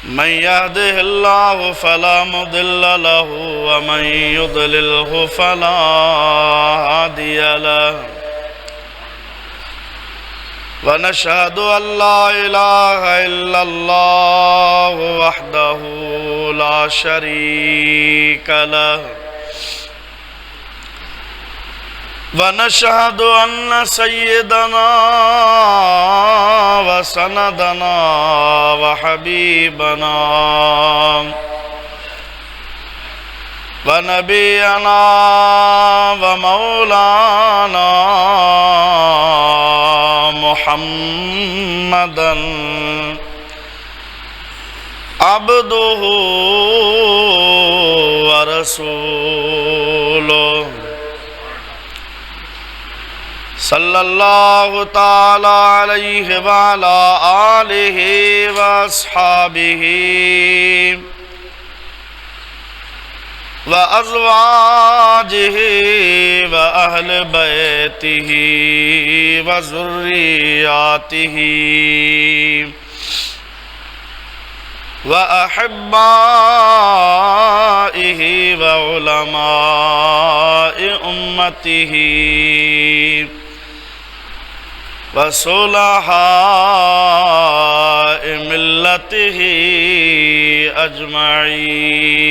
من يهده الله فلا مضل له ومن يضلله فلا هادي له ونشهد أن لا إله إلا الله وحده لا شريك له ونشهد أن سيدنا وسندنا وحبيبنا ونبينا ومولانا محمدا عبده ورسوله صلى الله تعالى عليه وعلى آله وأصحابه وأزواجه وأهل بيته وذرياته وأحبائه وعلماء أمته وصلحاء ملته أجمعين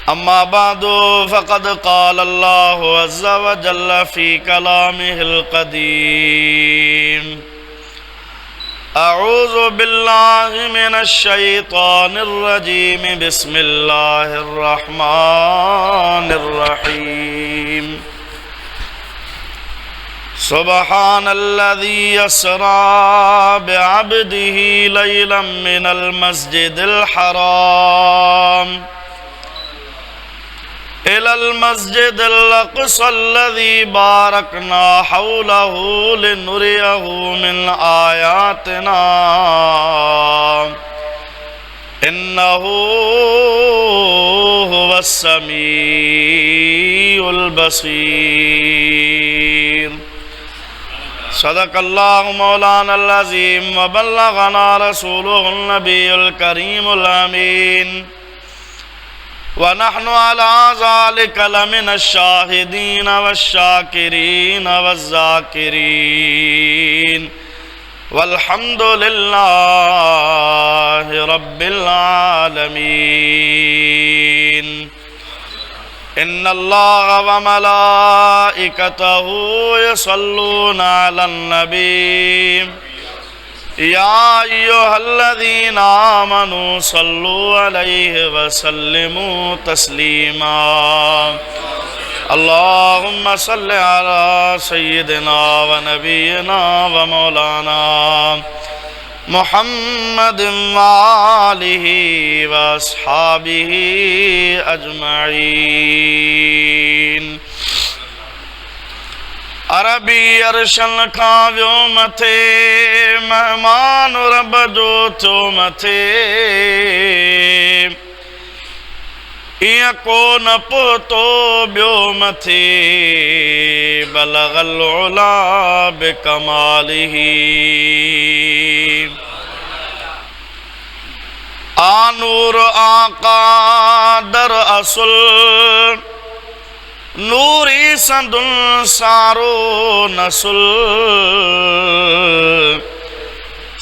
أما بعد فقد قال الله عز وجل في كلامه القديم أعوذ بالله من الشيطان الرجيم بسم الله الرحمن الرحيم سبحان الذي يسرى بعبده ليلا من المسجد الحرام إلى المسجد الأقصى الذي باركنا حوله لنريه من آياتنا إنه هو السميع البصير صدق الله مولانا العظيم وبلغنا رسوله النبي الكريم الأمين ونحن على ذلك لمن الشاهدين والشاكرين والذاكرين والحمد لله رب العالمين إن الله وملائكته يصلون على النبي يا أيها الذين آمنوا صلوا عليه وسلموا تسليما اللهم صل على سيدنا ونبينا ومولانا محمد وآله وأصحابه أجمعين عربی ارشن کھاویو متھے مہمان رب جو تو متھے ایاں کو نہ پوتو بیو متھے بلغ العلا بکمالہ آنور آقا در اصل نوری سندن سارو نسل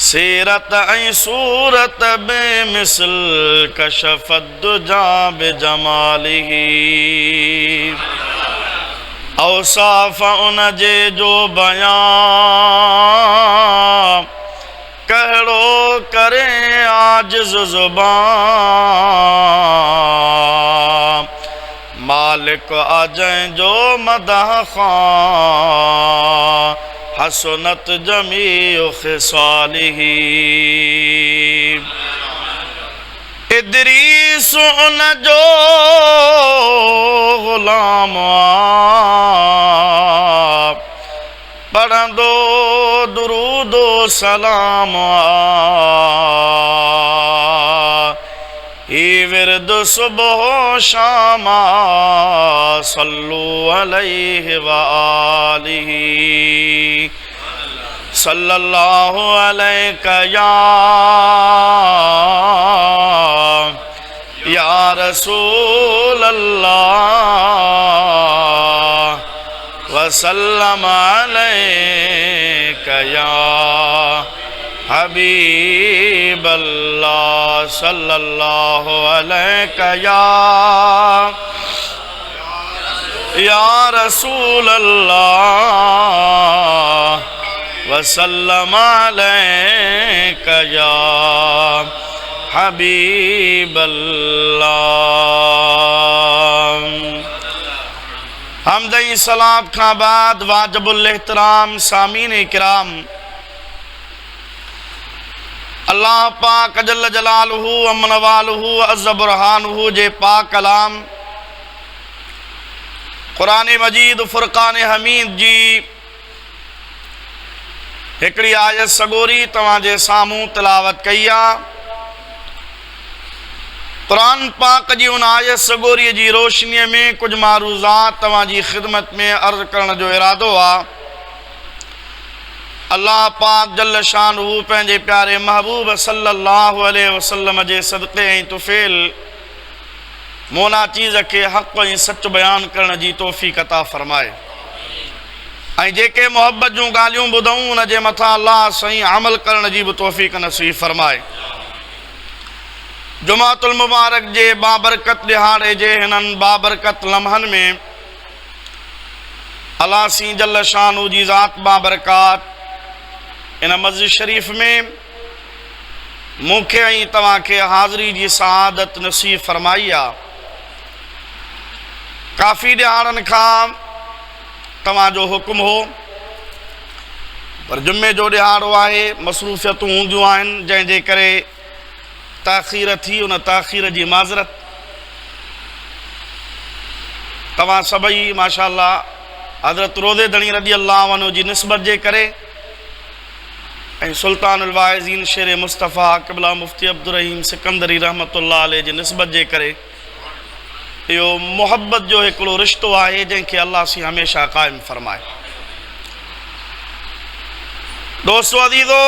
سیرت ای صورت بے مثل کشف الدجا بجمالہ اوصاف انجے جو بیان کہڑو کرے عاجز زبان مالک آجائیں جو مدح خان حسنت جمیع خصالہ ادریس ان جو غلام آپ پڑھن دو درود و سلام ہی ورد صبح و شام صلو علیہ وآلہ सल्लल्लाहु अलैका या रसूल अल्लाह वसल्लम अलैका या हबीब अल्लाह सल्लल्लाहु अलैका या रसूल अल्लाह वसल्लम अलैका या हबीब अल्लाह। हमदई सलात खां बाद वाजिबुल एहतराम सामीन इकराम, अल्लाह पाक जल्ल जलालहू अमन वालहू अज़्ज़ बुरहानहू जे पाक कलाम क़ुरान मजीद फ़ुरक़ान हमीद जी हिकड़ी आयत सगोरी तव्हांजे साम्हूं तिलावत कई आहे। क़ुरान पाक जी उन आयत सगोरी जी रोशनीअ में कुछ मारूज़ात तव्हांजी ख़िदमत में अर्ज़ करण जो इरादो आहे। अल्लाह पाक जल्ल शानहू पंहिंजे प्यारे महबूब सल्लल्लाहु अलैहि वसल्लम जे सदक़े ऐं तुफ़ैल मोना चीज़ के हक़ ऐं सच बयान करण जी तौफ़ीक़ अता फ़रमाए ऐं जेके मोहब्बत जूं ॻाल्हियूं ॿुधूं उन जे मथां अल्लाह सही अमल करण जी बि तौफ़ीक़ नसीब फ़रमाए। जुमातुल मुबारक जे बाबरकत दिहाड़े जे हिननि बाबरकत लम्हनि में अल्लाह सी जल्ल शानहू जी ज़ात बाबरकात इन मस्जिद शरीफ़ में मूंखे ऐं तव्हांखे हाज़िरी जी सआदत नसीब फ़रमाई आहे। काफ़ी ॾियारनि खां तव्हांजो हुकुम हो, पर जुमे जो ॾिहाड़ो आहे, मसरूफ़ियतूं हूंदियूं आहिनि जंहिंजे करे ताख़ीर थी। उन ताख़ीर जी माज़रत। तव्हां सभई माशाअल्लाह हज़रत रोज़े दणी रज़ी अल्लाहु अन्हु जी निस्बत जे करे ऐं सुल्तानुल वाइज़ीन शेर मुस्तफ़ा क़िबला मुफ्ती अब्दुर रहीम सिकंदरी रहमतुल्लाह अलैह जी निस्बत जे करे इहो मोहब्बत जो हिकिड़ो रिश्तो आहे जंहिंखे अल्लाह सी हमेशह क़ाइमु फ़रमाए। दोस्तो अज़ीज़ो,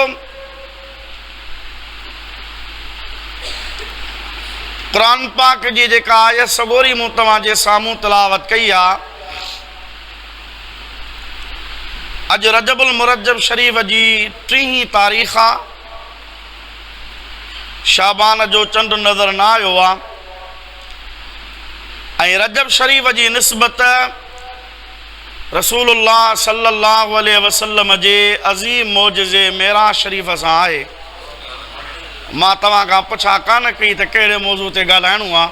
क़ुरान पाक जी जेका आयत सगोरी मूं तव्हांजे साम्हूं तिलावत कई आहे, अॼु रजबुल मुरज्जब शरीफ़ जी 30 तारीख़ आहे। शाबान जो चंड नज़र न आयो आहे ऐं रजब शरीफ़ जी निस्बत रसूलुल्लाह सल्लल्लाहु अलैहि वसल्लम जे अज़ीम मोजिज़े मेराज शरीफ़ सां आहे। मां तव्हां खां पुछा कान कई त कहिड़े मौज़ू ते ॻाल्हाइणो आहे,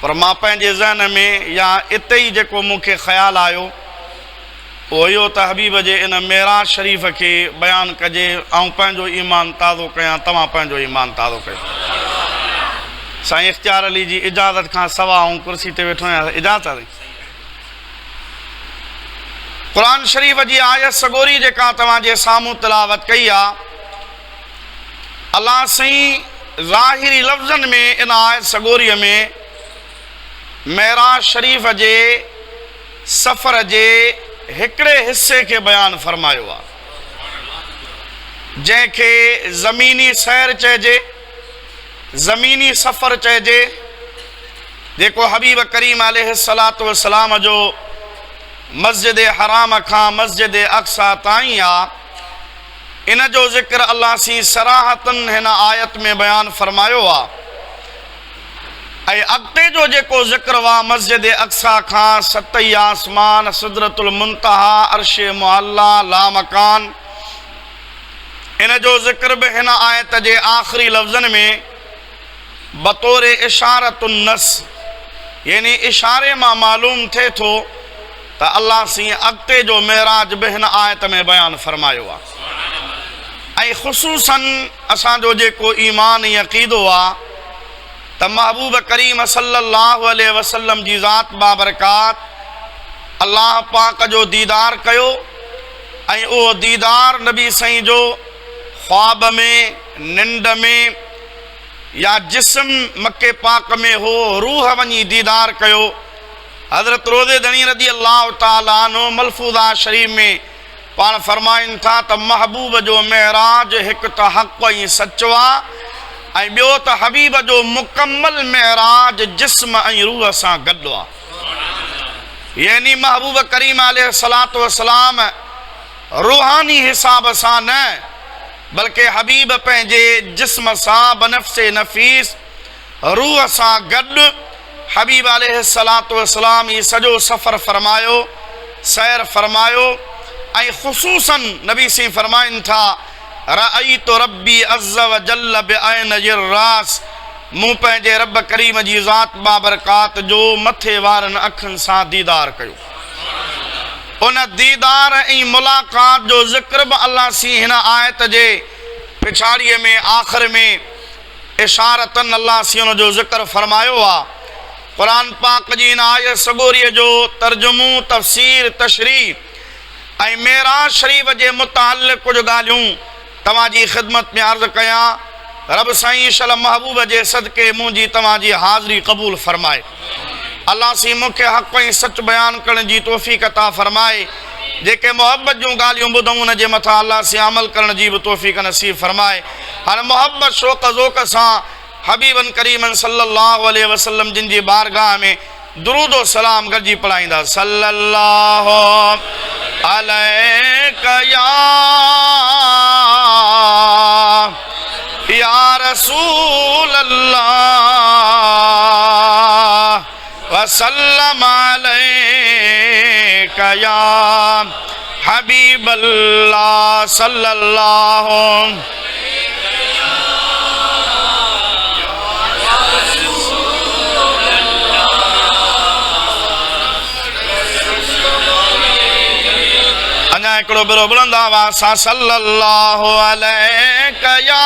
पर मां पंहिंजे ज़हन में या इते ई जेको मूंखे ख़्यालु आयो उहो इहो त हबीब जे इन मेराज शरीफ़ खे बयानु कजे ऐं पंहिंजो ईमान ताज़ो कयां, तव्हां पंहिंजो ईमान ताज़ो कयो। साईं इख़्तियार अली जी इजाज़त खां सवा ऐं कुर्सी ते वेठो आहियां, इजाज़त आहे। क़ुरान शरीफ़ जी आयत सगोरी जेका तव्हांजे साम्हूं तिलावत कई आहे, अल्लाह साईं ज़ाहिरी लफ़्ज़नि में इन आयत सगोरीअ में मेराज शरीफ़ जे सफ़र जे हिकिड़े हिस्से खे बयानु फ़रमायो आहे, जंहिंखे ज़मीनी सैर चइजे, ज़मीनी सफ़र चइजे, जेको हबीब करीम अलैहिस्सलातु वस्सलाम जो मस्जिद हराम खां मस्जिद अक़सा ताईं आहे। इन जो ज़िक्र अल्लाह सी सराहतन हिन आयत में बयानु फ़रमायो आहे ऐं अॻिते जो जेको ज़िक्र आहे मस्जिद अक़सा खां 7 आसमान, सिदरतुल मुंतहा, अर्श मुअल्ला, लामकान, इन जो ज़िक्र बि हिन आयत जे आख़िरी लफ़्ज़नि में बतौर इशारतुन नस यानी इशारे मां मालूम थिए थो त अल्लाह सी अॻिते जो मेराज बि हिन आयत में बयानु फ़रमायो आहे। ऐं ख़ुसूसन असांजो जेको ईमान ऐं अक़ीदो आहे त महबूब करीम सल्लल्लाहु अलैहि वसल्लम जी ज़ात बाबरकात अल्लाह पाक जो दीदार कयो ऐं उहो दीदार नबी साईं जो ख्वाब में, निंड में या जिस्म मके पाक में हो, रूह वञी दीदार कयो। हज़रत रोज़े दणी रज़ी अल्लाह ताला अन्हु मलफूज़ा शरीफ़ में पाण फरमाइनि था त महबूब जो महराज हिकु त हक़ ऐं सचो आहे ऐं ॿियो त हबीब जो मुकम्मल महराज जिस्म ऐं रूह सां गॾु आहे। यानी महबूब करीम अलैहिस्सलातु वस्सलाम रूहानी हिसाब सां न बल्कि हबीब पंहिंजे जिस्म सां बनफ़्से नफ़ीस रूह सां गॾु हबीब अलैहिस्सलातु वस्सलाम ही सॼो सफ़र फरमायो, सैर फरमायो ऐं ख़ुसूसन नबी सी फरमाइनि था रअयतु रब्बी अज़्ज़ व जल्ल बिअयनिर रास, मूं पंहिंजे रब करीम जी ज़ात बाबरकात जो मथे वारनि अखियुनि सां दीदार कयो। उन दीदार ऐं मुलाक़ात जो ज़िक्र बि अल्लाह सी हिन आयत जे पिछाड़ीअ में आख़िर में इशारतन अल्लाह सी उन जो ज़िक्र फरमायो आहे। क़ुरान पाक जी इन आयत सगोरीअ जो तर्जुमो तफ़सीर तशरीह ऐं मेराज शरीफ़ जे मुतालिक़ कुझु ॻाल्हियूं तव्हांजी ख़िदमत में अर्ज़ु कयां। रब साईं शल महबूब जे सदके मुंहिंजी तव्हांजी हाज़िरी क़बूल फरमाए। अल्लाह सी मूंखे हक़ ऐं सच बयान करण जी तौफ़ीक़ अता फरमाए। जेके मोहब्बत जूं ॻाल्हियूं ॿुधूं उन जे मथां अल्लाह से अमल करण जी बि तौफ़ीक़ नसीब फरमाए। हर मोहब्बत शौक़ ज़ौक़ सां हबीबन करीमन सल्लल्लाहु अलैहि वसल्लम जिन जी बारगाह में दुरूद व सलाम गॾिजी पढ़ाईंदा। सल्लल्लाहु अलैका या रसूल अल्लाह वसल्लम अलैका या हबीब अल्लाह सल्लल्लाहु हिकिड़ो बिरो बुलंद आवाज़ सां सल्लल्लाहु अलैका या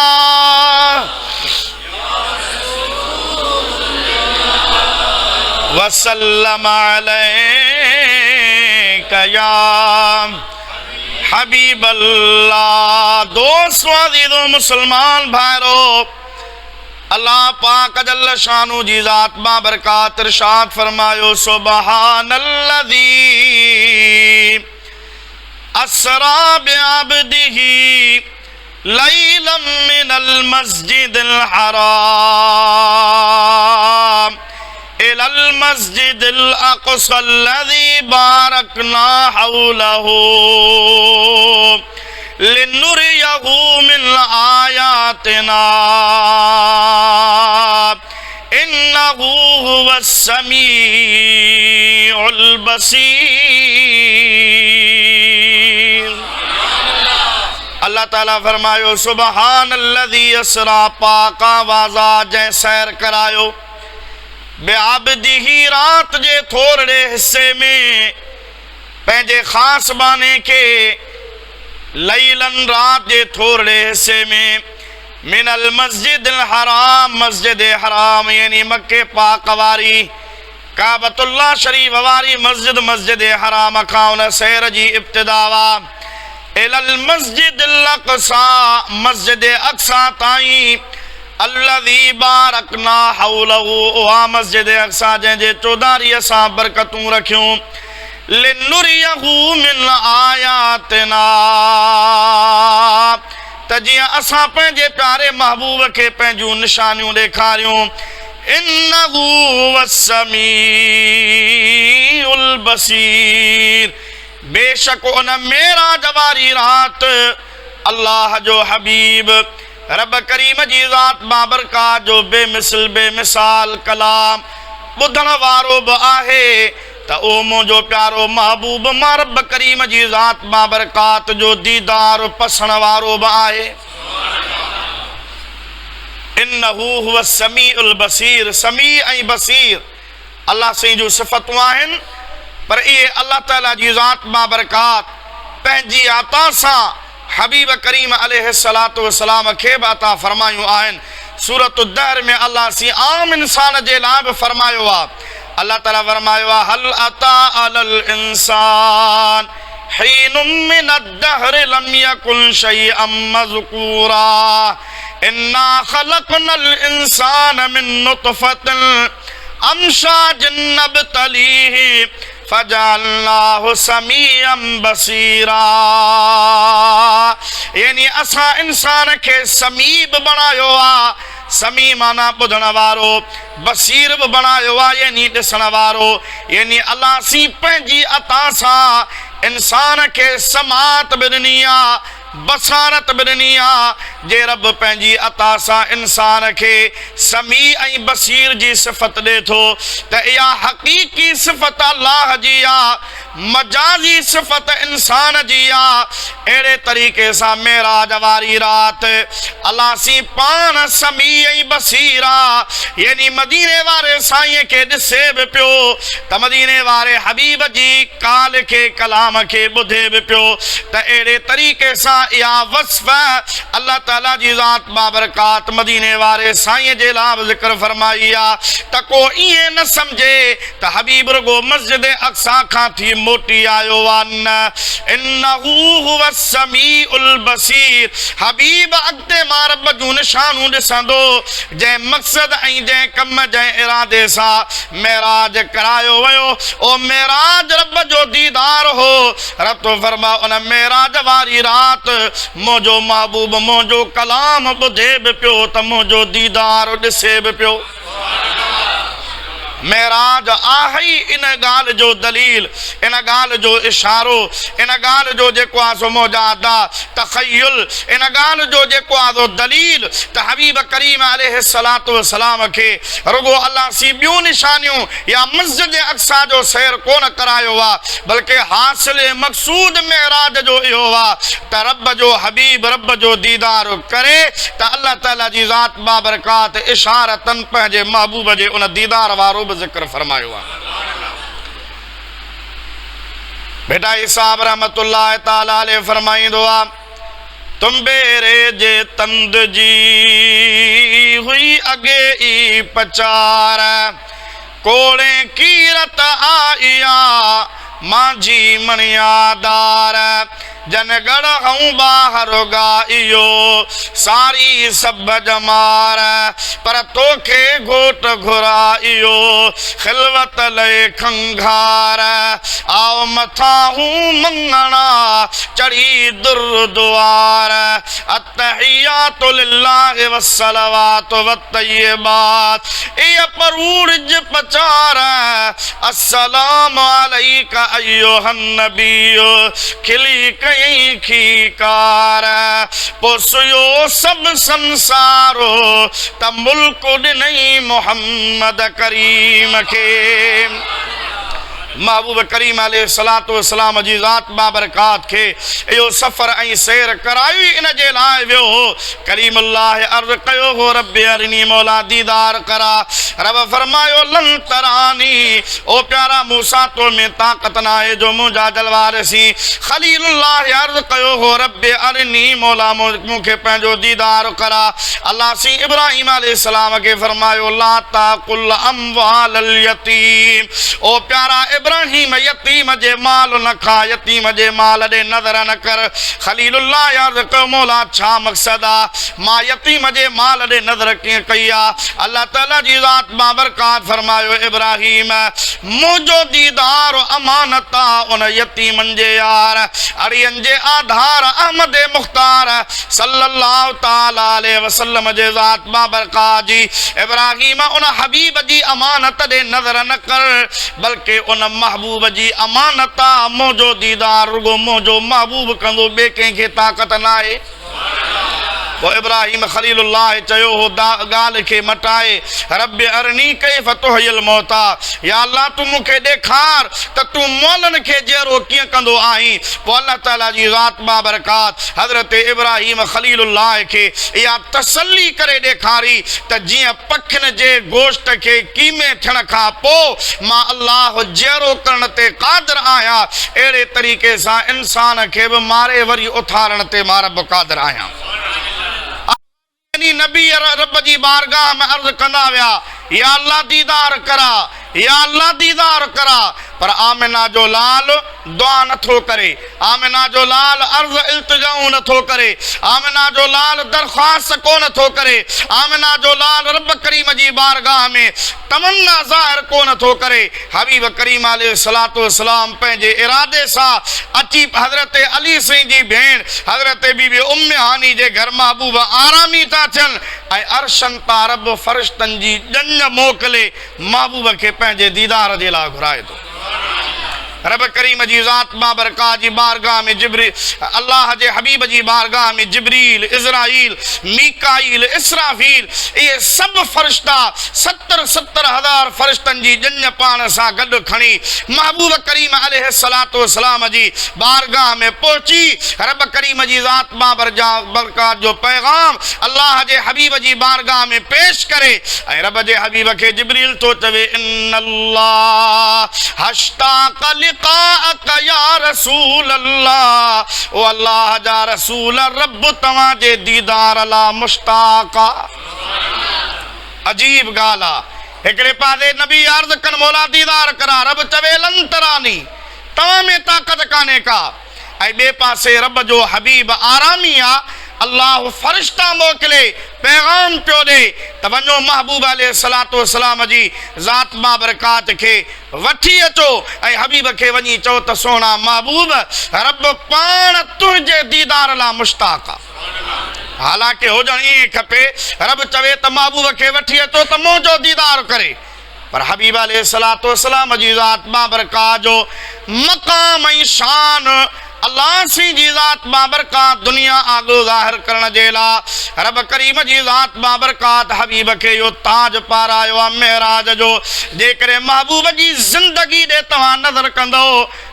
वसल्लम अलैका या हबीब अल्लाह। दोस्तों अज़ीज़ो मुसलमान भाइरो, अल्लाह पाक जल्ल शानू जी ज़ात बाबरकात इरशाद फरमायो सुबहानल्लज़ी अस्रा बिअब्दिही लैलन मिनल मस्जिदिल हराम इलल मस्जिदिल अक़सल्लज़ी बारकना हौलहू लिनुरियहू मिन आयातिना इन्नहू हुवस समीउल बसीर। अल्लाह ताला फरमायो सुबहानल्लज़ी अस्रा, पाक आवाज़ा जंहिं सैर करायो बिअब्दिही रात जे थोरड़े हिस्से में पंहिंजे ख़ासि बाने के लैलन रात जे थोरड़े हिस्से में मिनल मस्जिदिल हराम मस्जिद हराम यानी मक्के पाक वारी काबतुल्लाह शरीफ वारी मस्जिद मस्जिद हराम खां उन सैर जी इब्तिदा वा इलल मस्जिदिल अक़सा मस्जिद अक़सा ताईं अल्लज़ी बारकना हौलहू उहा मस्जिद अक़सा जंहिंजे चौधारी असां बरकतूं रखियूं लिनुरियहू मिन आयातिना त जियां असां पंहिंजे प्यारे महबूब खे पंहिंजूं निशानियूं ॾेखारियूं। इन्नहू वस्समीउल बसीर, बेशक उन मेराज वारी रात अल्लाह जो हबीब रब करीम जी ज़ात बाबरकात जो बेमिसल बेमिसाल कलाम ॿुधण वारो बि आहे त ओ मुंहिंजो प्यारो महबूब मां रब करीम जी ज़ात बाबरकात जो दीदार पसण वारो बि आहे। इन्नहू हुवस समीउल बसीर, समी ऐं बसीर अल्लाह साईं जूं सिफ़तूं आहिनि, पर इहे अल्लाह ताला जी ज़ात बाबरकात पंहिंजी अता सां हबीब करीम अलैहिस्सलातु वस्सलाम खे बि अता फरमायूं आहिनि। सूरत दहर में अल्लाह सी आम इंसान जे लाइ बि फरमायो आहे। अल्लाह ताला फरमायो आहे हल अता अलल इंसान हीनुम मिनद्दहर लम यकुन शैअम मज़कूरा इन्ना खलक़नल इंसान मिन नुतफतिन अमशाजिन नब्तलीहि फजअल्नाहु समीअम बसीरा। यानी असां इंसान खे समीब बणायो आ। समी माना ॿुधण वारो, बसीर बि बणायो आहे यानी ॾिसण वारो। यानी अलाह सी पंहिंजी अता सां इंसान खे समात बि ॾिनी आहे, बसारत बि ॾिनी आहे। जे रब पंहिंजी अता सां इंसान खे समी ऐं बसीर जी सिफ़त ॾिए थो त इहा हक़ीक़ी सिफ़त अल्लाह जी आहे, मजाजी सिफ़त इंसान जी आहे। अहिड़े तरीक़े सां मेराज वारी राति अल्लाह सी पाण समी ऐं बसीर आहे। यानी मदीने वारे साईं खे ॾिसे बि पियो त मदीने वारे हबीब जी काल खे कलाम खे ॿुधे बि पियो त अहिड़े तरीक़े सां इहा वस्फ़ अल्लाह ताला जी ज़ात बाबरकात मदीने वारे साईं जे लाइ ज़िक्र फरमाई आहे त को ईअं न सम्झे त हबीब रुगो मस्जिद अक्सा खां थी मोटी आयो आहे। न, इन्नहू हुव समीउल बसीर। हबीब अॻिते मां रब जूं निशानूं ॾिसंदो जंहिं मक़सद ऐं जंहिं कम जंहिं इरादे सां मेराज करायो वियो। ओ मेराज रब जो दीदार हो। रब तो फरमा उन मेराज वारी राति मुंहिंजो महबूब मुंहिंजो कलाम ॿुधे बि पियो त मुंहिंजो दीदार ॾिसे बि पियो। मेराज आहे ई इन ॻाल्हि जो दलील, इन ॻाल्हि जो इशारो, इन ॻाल्हि जो जेको आहे सो मौजादा तख़य्युल, इन ॻाल्हि जो जेको आहे सो दलील त हबीब करीम अलैहिस्सलातु वस्सलाम खे रुगो अल्लाह सी ॿियूं निशानियूं या मस्जिद अक्सा जो सैर कोन करायो आहे, बल्कि हासिल मक़सूद मेराज जो इहो आहे त रब जो हबीब रब जो दीदार करे त अल्लाह ताला जी ज़ात बाबरकात इशारतन पंहिंजे महबूब जे उन दीदार वारो ज़िक्र फरमायो आहे। बेटा इसाब रहमतुल्लाह ताला अलैह फरमाईंदो आहे तुम बेरे जे तंद जी हुई अगे ई पचार कोड़े कीरत आया मांझी मणियादार जनगढ़ हूं बाहर गाइयो सारी सब जमार पर तोखे घोट घुराइयो खिलवत ले खंघार आओ मथा हूं मंगना चढ़ी दुर्दुआर अत्तहियातु लिल्लाहि वस्सलवातु वत्तय्यिबात ए परूरज पचार अस्सलाम अलैका अय्युहन नबियो खिली खीकार पोसयो सब संसारो त मुल्क ॾिनई मोहम्मद करीम खे। महबूब करीम अलैहिस्सलातु वस्सलाम जी ज़ात बाबरकात खे इहो सफ़र ऐं सैर कराई इन जे लाइ वियो हो। करीमुल्लाह अर्ज़ कयो हो रब्बि अरिनी मौला दीदार करा। रब फरमायो लन तरानी ओ प्यारा मूसा तो में ताक़त न आहे जो मुंहिंजा जलवा ॾिसी। खलीलुल्लाह अर्ज़ कयो हो रब्बि अरिनी मौला मूंखे पंहिंजो दीदार करा। अल्लाह सी इब्राहिम अलैहिस्सलाम खे फरमायो ला ताकुल अमवाल यतीम ओ प्यारा इब्राहिम यतीम जे माल न खा, यतीम जे माल ॾे नज़र न कर। खलीलुल्लाह अर्ज़ कयो मौला छा मक़सद आहे मां यतीम जे माल ॾे नज़र कीअं कई आहे। अल्लाह ताला जी ज़ात बाबरकात फरमायो इब्राहिम मुंहिंजो दीदार अमानत आहे उन यतीमनि जे यार अड़ियनि जे आधार अहमद मुख़्तार सल्लल्लाहु ताला अलैहि वसल्लम जे ज़ात बाबरकात जी इब्राहिम उन हबीब जी अमानत ॾे नज़र न कर बल्कि उन महबूब जी अमानत आहे। मुंहिंजो दीदार रुगो मुंहिंजो महबूब कंदो, ॿिए कंहिंखे ताक़त न आहे। वो इब्राहिम खलीलुल्लाह चयो हो ॻाल्हि खे मटाए रब्बि अरनी कैफ़ तुहयिल मौता या अल्लाह तू मूंखे ॾेखार त तू मौलनि खे जहिड़ो कीअं कंदो आहीं। पोइ अल्लाह ताला जी ज़ात बाबरकात हज़रत इब्राहिम खलीलुल्लाह खे इहा तसल्ली करे ॾेखारी त जीअं पखियुनि जे गोश्त खे कीमे थियण खां पोइ मां अल्लाह जहिड़ो करण ते क़ादिर आहियां अहिड़े तरीक़े सां इंसान खे बि मारे वरी उथारण ते मां रब क़ादिर आहियां। नबी रब जी बारगाह में अर्ज़ कंदा विया या अल्लाह दीदार करा, या अल्लाह दीदार करा। पर आमिना जो लाल दुआ नथो करे, आमिना जो लाल अर्ज़ इल्तिजाऊं नथो करे, आमिना जो लाल दरख्वास्त को नथो करे, आमिना जो लाल रब करीम जी बारगाह में तमन्ना ज़ाहिर को नथो करे। हबीब करीम अलैहिस्सलातु वस्सलाम पंहिंजे इरादे सां अची हज़रत अली साईं जी भेण हज़रत बीबी उम्मे हानी जे घर महबूब आरामी था थियनि ऐं अरशन तां रब फ़रिश्तनि जी ॼञ मोकिले महबूब खे पंहिंजे दीदार जे लाइ घुराए थो। रब करीम जी ज़ात बाबरकात जी बारगाह में जिब्रील, अल्लाह जे हबीब जी बारगाह में जिब्रील, इज़राइल, मीकाईल, इसराफील, ये सब फरिश्ता 70,000 फरिश्तनि जी ॼञ पाण सां गॾु खणी महबूब करीम अलैहिस्सलातु वस्सलाम जी बारगाह में पहुची रब करीम जी ज़ात बाबरकात जो पैगाम अल्लाह जे हबीब जी बारगाह में पेश करे ऐं रब जे हबीब खे जिब्रील तो चवे इन्नल्लाह हश्ताक़ या रसूल अल्लाह, ओ अल्लाह जा रसूल रब तव्हां जे दीदार ला मुश्ताक़। अजीब ॻाल्हि आहे। हिकिड़े पासे नबी अर्ज़ कनि मौला दीदार करा, रब चवे लन तरानी, तव्हां में ताक़त कान्हे का। ऐं ॿिए पासे रब जो हबीब आरामी आहे, अल्लाह फरिश्ता मोकिले पैगाम पियो ॾे त वञो महबूब अलैहिस्सलातु वस्सलाम जी ज़ात बाबरकात खे वठी अचो ऐं हबीब खे वञी चओ त सोना महबूब रब पाण तुंहिंजे दीदार लाइ मुश्ताक़ आहे। हालांकि हुजणु ईअं खपे, रब चवे त महबूब खे वठी अचो त मुंहिंजो दीदार करे, पर हबीब अलैहिस्सलातु वस्सलाम जी ज़ात बाबरकात जो मक़ाम ऐं शान अल्लाह सी जी ज़ात बाबरकात दुनिया आगो ज़ाहिर करण जे लाइ रब करीम जी ज़ात बाबरकात हबीब खे इहो ताज पारायो आहे महराज जो। जेकॾहिं महबूब जी ज़िंदगी ॾे तव्हां नज़र कंदो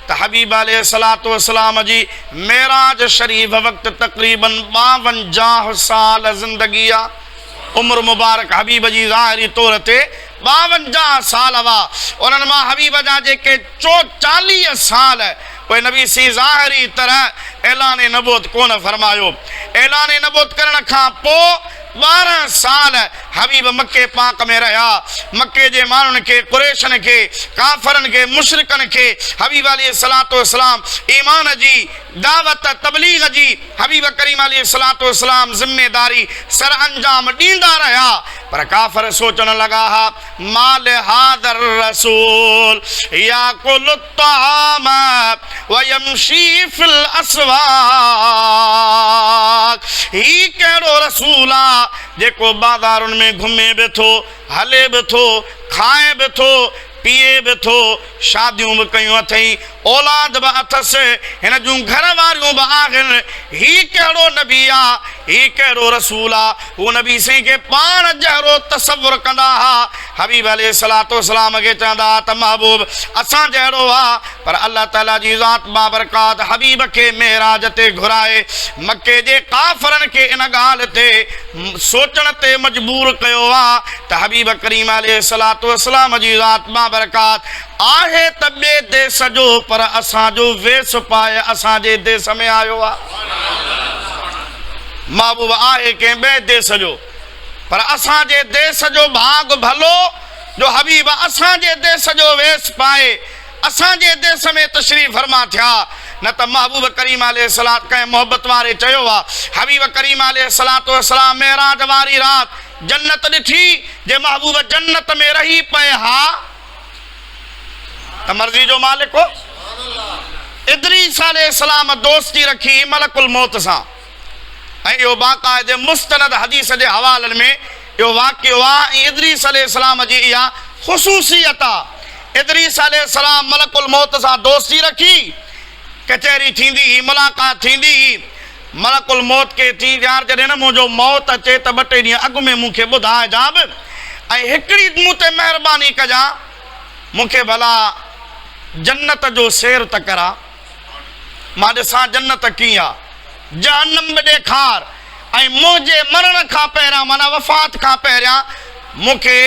त हबीब अलैहिस्सलातु वस्सलाम जी महराज शरीफ़ वक़्तु तक़रीबन 52 साल ज़िंदगी आहे। उम्र मुबारक हबीब जी ज़ाहिरी तौर ते 52 साल हुआ। उन्हनि मां हबीब जा जेके 40 साल कोई नबी सी ज़ाहिरी तरह ऐलान नबूत कोन फरमायो। ऐलान नबूत करण खां पोइ 12 साल हबीब मक्के पाक में रहा। मक्के जे माण्हुनि खे, कुरैशन खे, काफ़रनि खे, मुशरिकनि खे हबीब अलैहिस्सलातु वस्सलाम ईमान जी दावत तबलीग जी हबीब करीम अलैहिस्सलातु वस्सलाम ज़िम्मेदारी सर अंजाम ॾींदा रहिया। पर काफ़र सोचण लॻा हा माल हादर रसूल याकुल ताम व यमशी फिल अस्वाक, ही कहिड़ो रसूल आहे जेको बाज़ारुनि में घुमे बि थो, हले बि थो, खाए बि थो, पिए बि थो, शादियूं बि कयूं अथई, औलाद बि अथसि, हिन जूं घर वारियूं बि आहिनि। ही कहिड़ो नबी आहे, ही कहिड़ो रसूल आहे। हू नबी साईं खे पाण जहिड़ो तसवुर कंदा हा। हबीब अलैहिस्सलातु वस्सलाम खे चवंदा त महबूब असां जहिड़ो आहे, पर अल्लाह ताला जी ज़ात बाबरकात हबीब खे महराज ते घुराए मके जे काफ़रनि खे इन ॻाल्हि ते सोचण ते मजबूर कयो आहे त हबीब करीम अलैहिस्सलातु वस्सलाम जी ज़ात बाबरकात आहे त ॿिए देश जो, पर असांजो वेस पाए असांजे देश में आयो आहे। महबूब आहे कंहिं ॿिए देश जो, पर असांजे देश जो भाग भलो जो हबीब असांजे देश जो वेस पाए असांजे देश में तशरीफ़ फरमा थिया। न त महबूब करीम अलैहिस्सलात कंहिं मोहब्बत वारे चयो आहे हबीब करीम अलैहिस्सलातु वस्सलाम मेराज वारी राति जन्नत ॾिठी, जे महबूब जन्नत में रही पए हा त मर्ज़ी जो मालिक हो। इदरीस अलैहिस्सलाम दोस्ती रखी मलकुल मौत सां, ऐं इहो बाक़ाइदे मुस्तनद हदीस जे हवालनि में इहो वाक़ियो आहे। ऐं इदरीस अलैहिस्सलाम जी इहा ख़ुसूसियत आहे। इदरीस अलैहिस्सलाम मलकुल मौत सां दोस्ती रखी, कचहरी थींदी हुई, मुलाक़ात थींदी हुई। मलकुल मौत खे थी यार जॾहिं न मुंहिंजो मौत अचे त 2 टे ॾींहं अॻु में मूंखे ॿुधाइजां बि, ऐं हिकिड़ी मूं ते महिरबानी कजां, मूंखे भला जन्नत जो सैर त करा, मां ॾिसां जन्नत कीअं आहे, जहन्नम बि ॾेखार, ऐं मुंहिंजे मरण खां पहिरियां माना वफ़ात खां पहिरियां मूंखे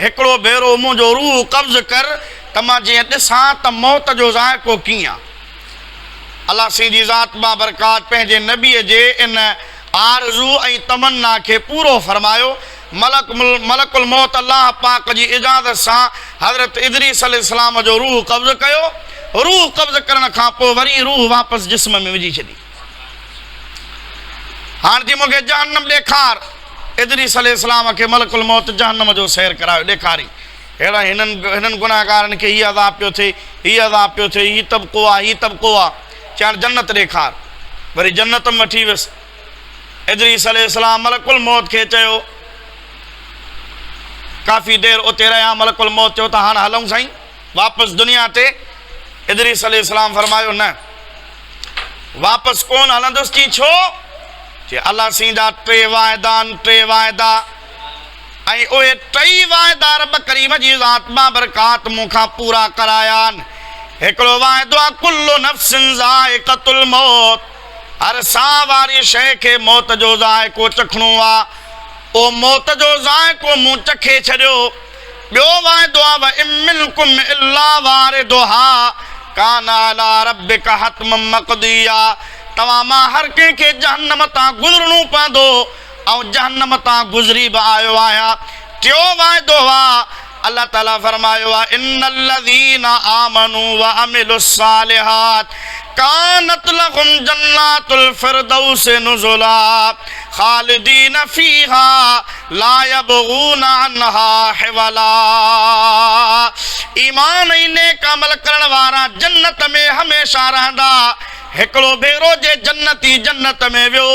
हिकिड़ो भेरो मुंहिंजो रूह कब्ज़ कर त मां जीअं ॾिसां त मौत जो ज़ाइक़ो कीअं आहे। अल्लाह सी जी ज़ात बाबरकात पंहिंजे नबीअ जे इन आरज़ू ऐं तमन्ना खे पूरो फरमायो। मलकुल मौत अल्लाह पाक जी इजाज़त सां हज़रत इदरीस अलैहिस्सलाम जो रूह कब्ज़ कयो रूह कब्ज़ करण खां पोइ वरी रूह वापसि जिस्म में विझी छॾी। हाणे जी मूंखे जहन्नम ॾेखार। इदरीस अलैहिस्सलाम खे मलकुल मौत जहन्नम जो सैर करायो, ॾेखारी अहिड़ा हिननि गुनाहगारनि खे हीअ अज़ाब पियो थिए, हीअ अज़ाब पियो थिए, हीअ तबिको आहे, हीअ तबिको आहे। चवण जन्नत ॾेखार। वरी जन्नत में वठी वियुसि। इदरीस अलैहिस्सलाम मलकुल मौत खे चयो, काफ़ी देर उते रहिया। मलकुल मौत चयो त हाणे हलूं साईं वापसि दुनिया ते। इदरीस अलैहिस्सलाम फरमायो न, वापसि कोन हलंदुसि। चई छो? जे अल्लाह सीं जा टे वाइदा ऐं उहे टई वाइदा रब करीम जी ज़ात बाबरकात मूंखां पूरा कराया आहिनि। हिकिड़ो वाइदो आहे कुल्लु नफ्सिन ज़ाइक़तुल मौत, हर साह वारी शइ खे मौत जो ज़ाइक़ो चखणो आहे। ओ मौत जो ज़ाइक़ो मूं चखे छॾियो। ॿियो वाइदो आहे व इन मिनकुम इल्ला वारिदुहा कान अला रब्बिका हतमम मक़दिया, तव्हां मां हर कंहिंखे जहन्नम तां गुज़रणो पवंदो ऐं जहन्नम तां गुज़री बि आयो आहियां। टियों वाइदो आहे अल्लाह ताला फरमायो आहे इन्नल्लज़ीना आमनू व अमिलुस्सालिहात कानत लहुम जन्नातुल फिरदौस नुज़ुला खालिदीन फीहा ला यबगूना अन्हा हिवला। ईमान ऐं नेक अमल करण वारा जन्नत में हमेशा रहंदा। हिकिड़ो भेरो जे जन्नती जन्नत में वियो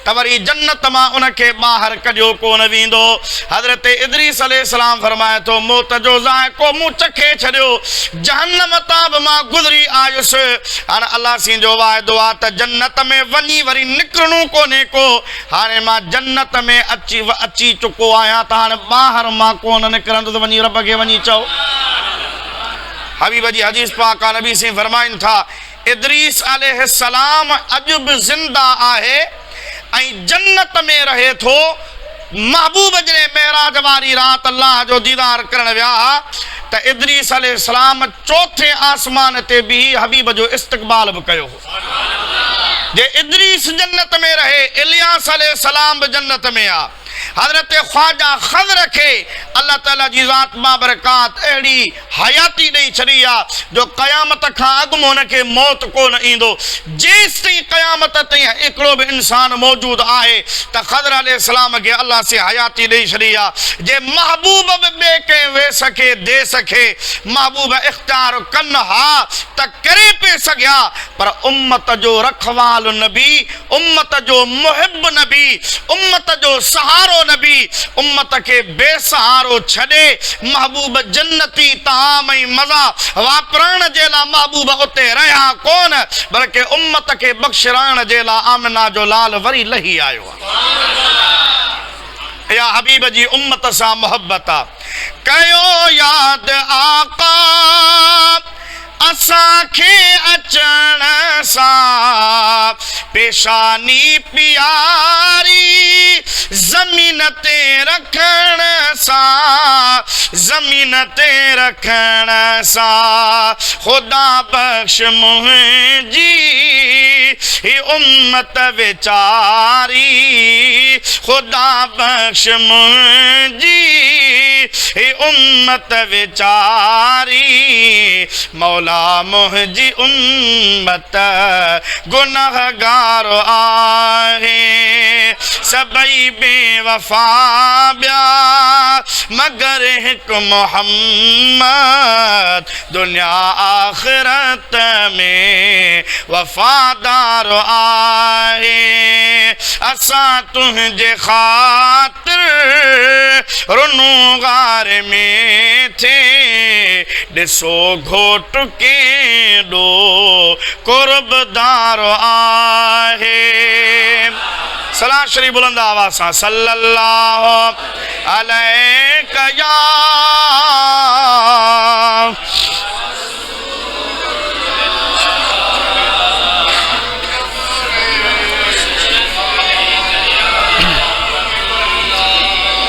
त वरी जन्नत मां उनखे ॿाहिरि कढियो कोन वेंदो। हज़रत इदरीस अलैहिस्सलाम फरमाए थो मौत जो ज़ाइक़ो मूं चखे छॾियो, जहन्नम तां बि मां गुज़री आयुसि। हाणे अल्लाह सीं जो वाइदो आहे त जन्नत में वञी वरी निकिरणो कोन्हे को। हाणे मां जन्नत में अची चुको आहियां त हाणे ॿाहिरि मां कोन निकिरंदुसि। वञी रब खे वञी चओ। हबीब जी हदीस पाक आहे, नबी सीं फरमाइनि था इदरीस अलैहिस्सलाम अॼु बि ज़िंदा आहे ऐं जन्नत में रहे थो। महबूब जॾहिं मेराज वारी राति अल्लाह जो दीदार करण विया त इदरीस अलैहिस्सलाम चौथे आसमान ते बि हबीब जो इस्तक़बाल बि कयो हो। जे इदरीस जन्नत में रहे, इलियास अलैहिस्सलाम बि जन्नत में आहे। हज़रत ख्वाजा खज़र खे अल्लाह ताला जी ज़ात बाबरकात अहिड़ी हयाती ॾेई छॾी आहे जो क़यामत खां अॻु में हुनखे मौत कोन ईंदो। जेसि ताईं क़यामत ताईं हिकिड़ो बि इंसान मौजूदु आहे त खज़र अलैहिस्सलाम खे अल्लाह से हयाती ॾेई छॾी आहे। जे महबूब बि ॿिए कंहिं वेस खे देस खे महबूब इख़्तियार कनि हा त करे पिए सघिया, पर उम्मत जो रखवाल नबी, उम्मत जो मुहिब नबी, उम्मत जो सहारो नबी, उम्मत के बेसहारो छॾे महबूब जन्नती ताम ऐं मज़ा वापराइण जे लाइ महबूब उते रहिया कोन, बल्कि उम्मत के बख़्शिराइण जे लाइ आमिना जो लाल वरी लही आयो आहे। या हबीब जी उम्मत सां मोहब्बत आहे। कयो याद आका असांखे अचण सां, पेशानी प्यारी ज़मीन ते रखण सां, ज़मीन ते रखण सां ख़ुदा बख़्श मुंहिंजी ही उम्मत वेचारी, ख़ुदा बख़्श मुंहिंजी ही उम्मत वेचारी। मौला मुंहिंजी उम्मत गुनहगार आहे, सभई बेवफा ॿिया मगर हिकु मोहम्मद दुनिया आख़िरत में वफ़ादार आहे। असां तुंहिंजे ख़ातिर रुनुगार में थे, ॾिसो घोट केॾो कुर्बदार आहे। सलाह शरीफ बुलंद आवाज़ सां सल्लल्लाहु अलैहि या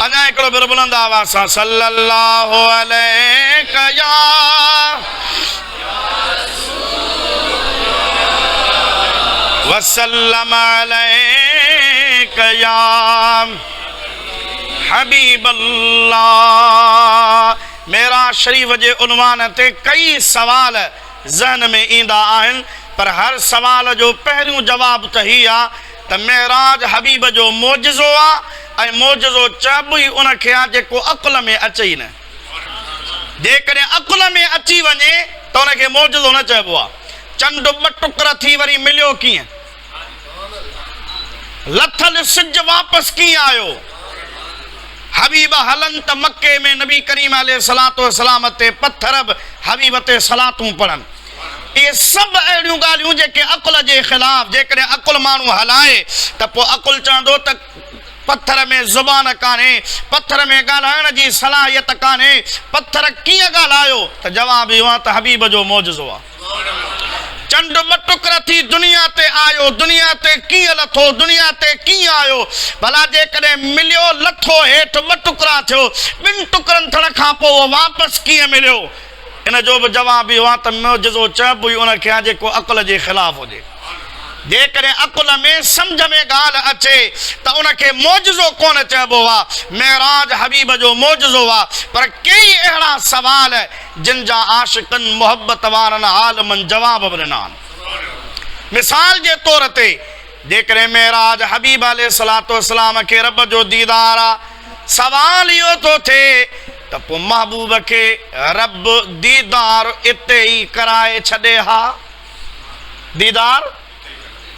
अञा हिकिड़ो भेरो बुलंद आवाज़ सां सल्लल्लाहु अलैहि या वसल्लम अलैका या हबीब अल्लाह। मेरा शरीफ जे उन्वान ते कई सवाल ज़हन में ईंदा आहिनि, पर हर सवाल जो पहिरियों जवाब त ही आहे त मेराज हबीब जो मोजिज़ो आहे ऐं मोजिज़ो चइबो ई उनखे आहे जेको अक़ुल में अचे ई न। जेकॾहिं अक़ुल में अची वञे त उनखे मोजिज़ो न चइबो आहे। चंड ॿ टुकर थी वरी मिलियो कीअं? लथल सिज वापसि कीअं आयो? हबीब हलन त मके में नबी करीम अलैहिस्सलातु वस्सलाम ते पत्थर बि हबीब ते सलातूं पढ़नि। इहे सभु अहिड़ियूं ॻाल्हियूं जेके अक़ुल जे ख़िलाफ़, जेकॾहिं अक़ुल माण्हू हलाए त पोइ अक़ुल चवंदो त पत्थर में ज़ुबान कान्हे, पत्थर में ॻाल्हाइण जी सलाहियत कान्हे, पत्थर कीअं ॻाल्हायो? त जवाब इहो आहे त हबीब जो मोजिज़ो आहे। चंड ॿ टुकर थी दुनिया ते आयो, दुनिया ते कीअं लथो, दुनिया ते कीअं आयो? भला जेकॾहिं मिलियो लथो हेठि ॿ टुकड़ा थियो, ॿिनि टुकड़नि थियण खां पोइ वापसि कीअं मिलियो? इन जो बि जवाब इहो आहे त मोजिज़ो चइबो ई उनखे आहे जेको अक़ुल जे ख़िलाफ़ हुजे। जेकॾहिं अक़ुल में सम्झ में ॻाल्हि अचे त उनखे मोजिज़ो कोन चइबो आहे। मेराज हबीब जो मोजिज़ो आहे। पर कई अहिड़ा सवाल जिन जा आशिक़नि मुहबत वारनि आलमनि जवाब बि ॾिना आहिनि। मिसाल जे तौर ते जेकॾहिं मेराज हबीब अलैहिस्सलातु वस्सलाम खे रब जो दीदार आहे, सवाल इहो थो थिए त पोइ महबूब खे रब दीदार इते ई कराए छॾे हा? दीदार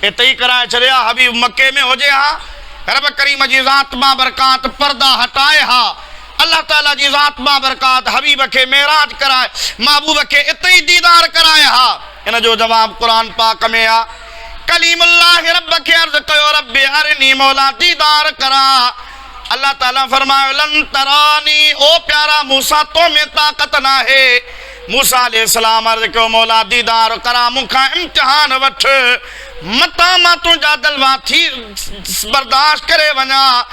इते ई कराए छॾे हा? हबीब मके में हुजे हा? रब करीम जी ज़ात मां बरकात पर्दा हटाए हा? अल्लाह ताला जी ज़ात मां बरकात हबीब खे मेराज कराए, महबूब खे इते ई दीदार कराए हा? इन जो जवाब क़ुरान पाक में आहे। कलीमुल्लाह रब खे अर्ज़ कयो, रब्बि अरनी, मौला दीदार करा। अल्लाह ताला फरमायो लन तरानी, ओ प्यारा मूसा तो में ताकत ना है। मूसा अलैहिस्सलाम अर्ज़ कयो मौला दीदार करा, मूंखां इम्तिहान वठ, मता मां तुंहिंजा दलवा थी बर्दाश्त करे वञा।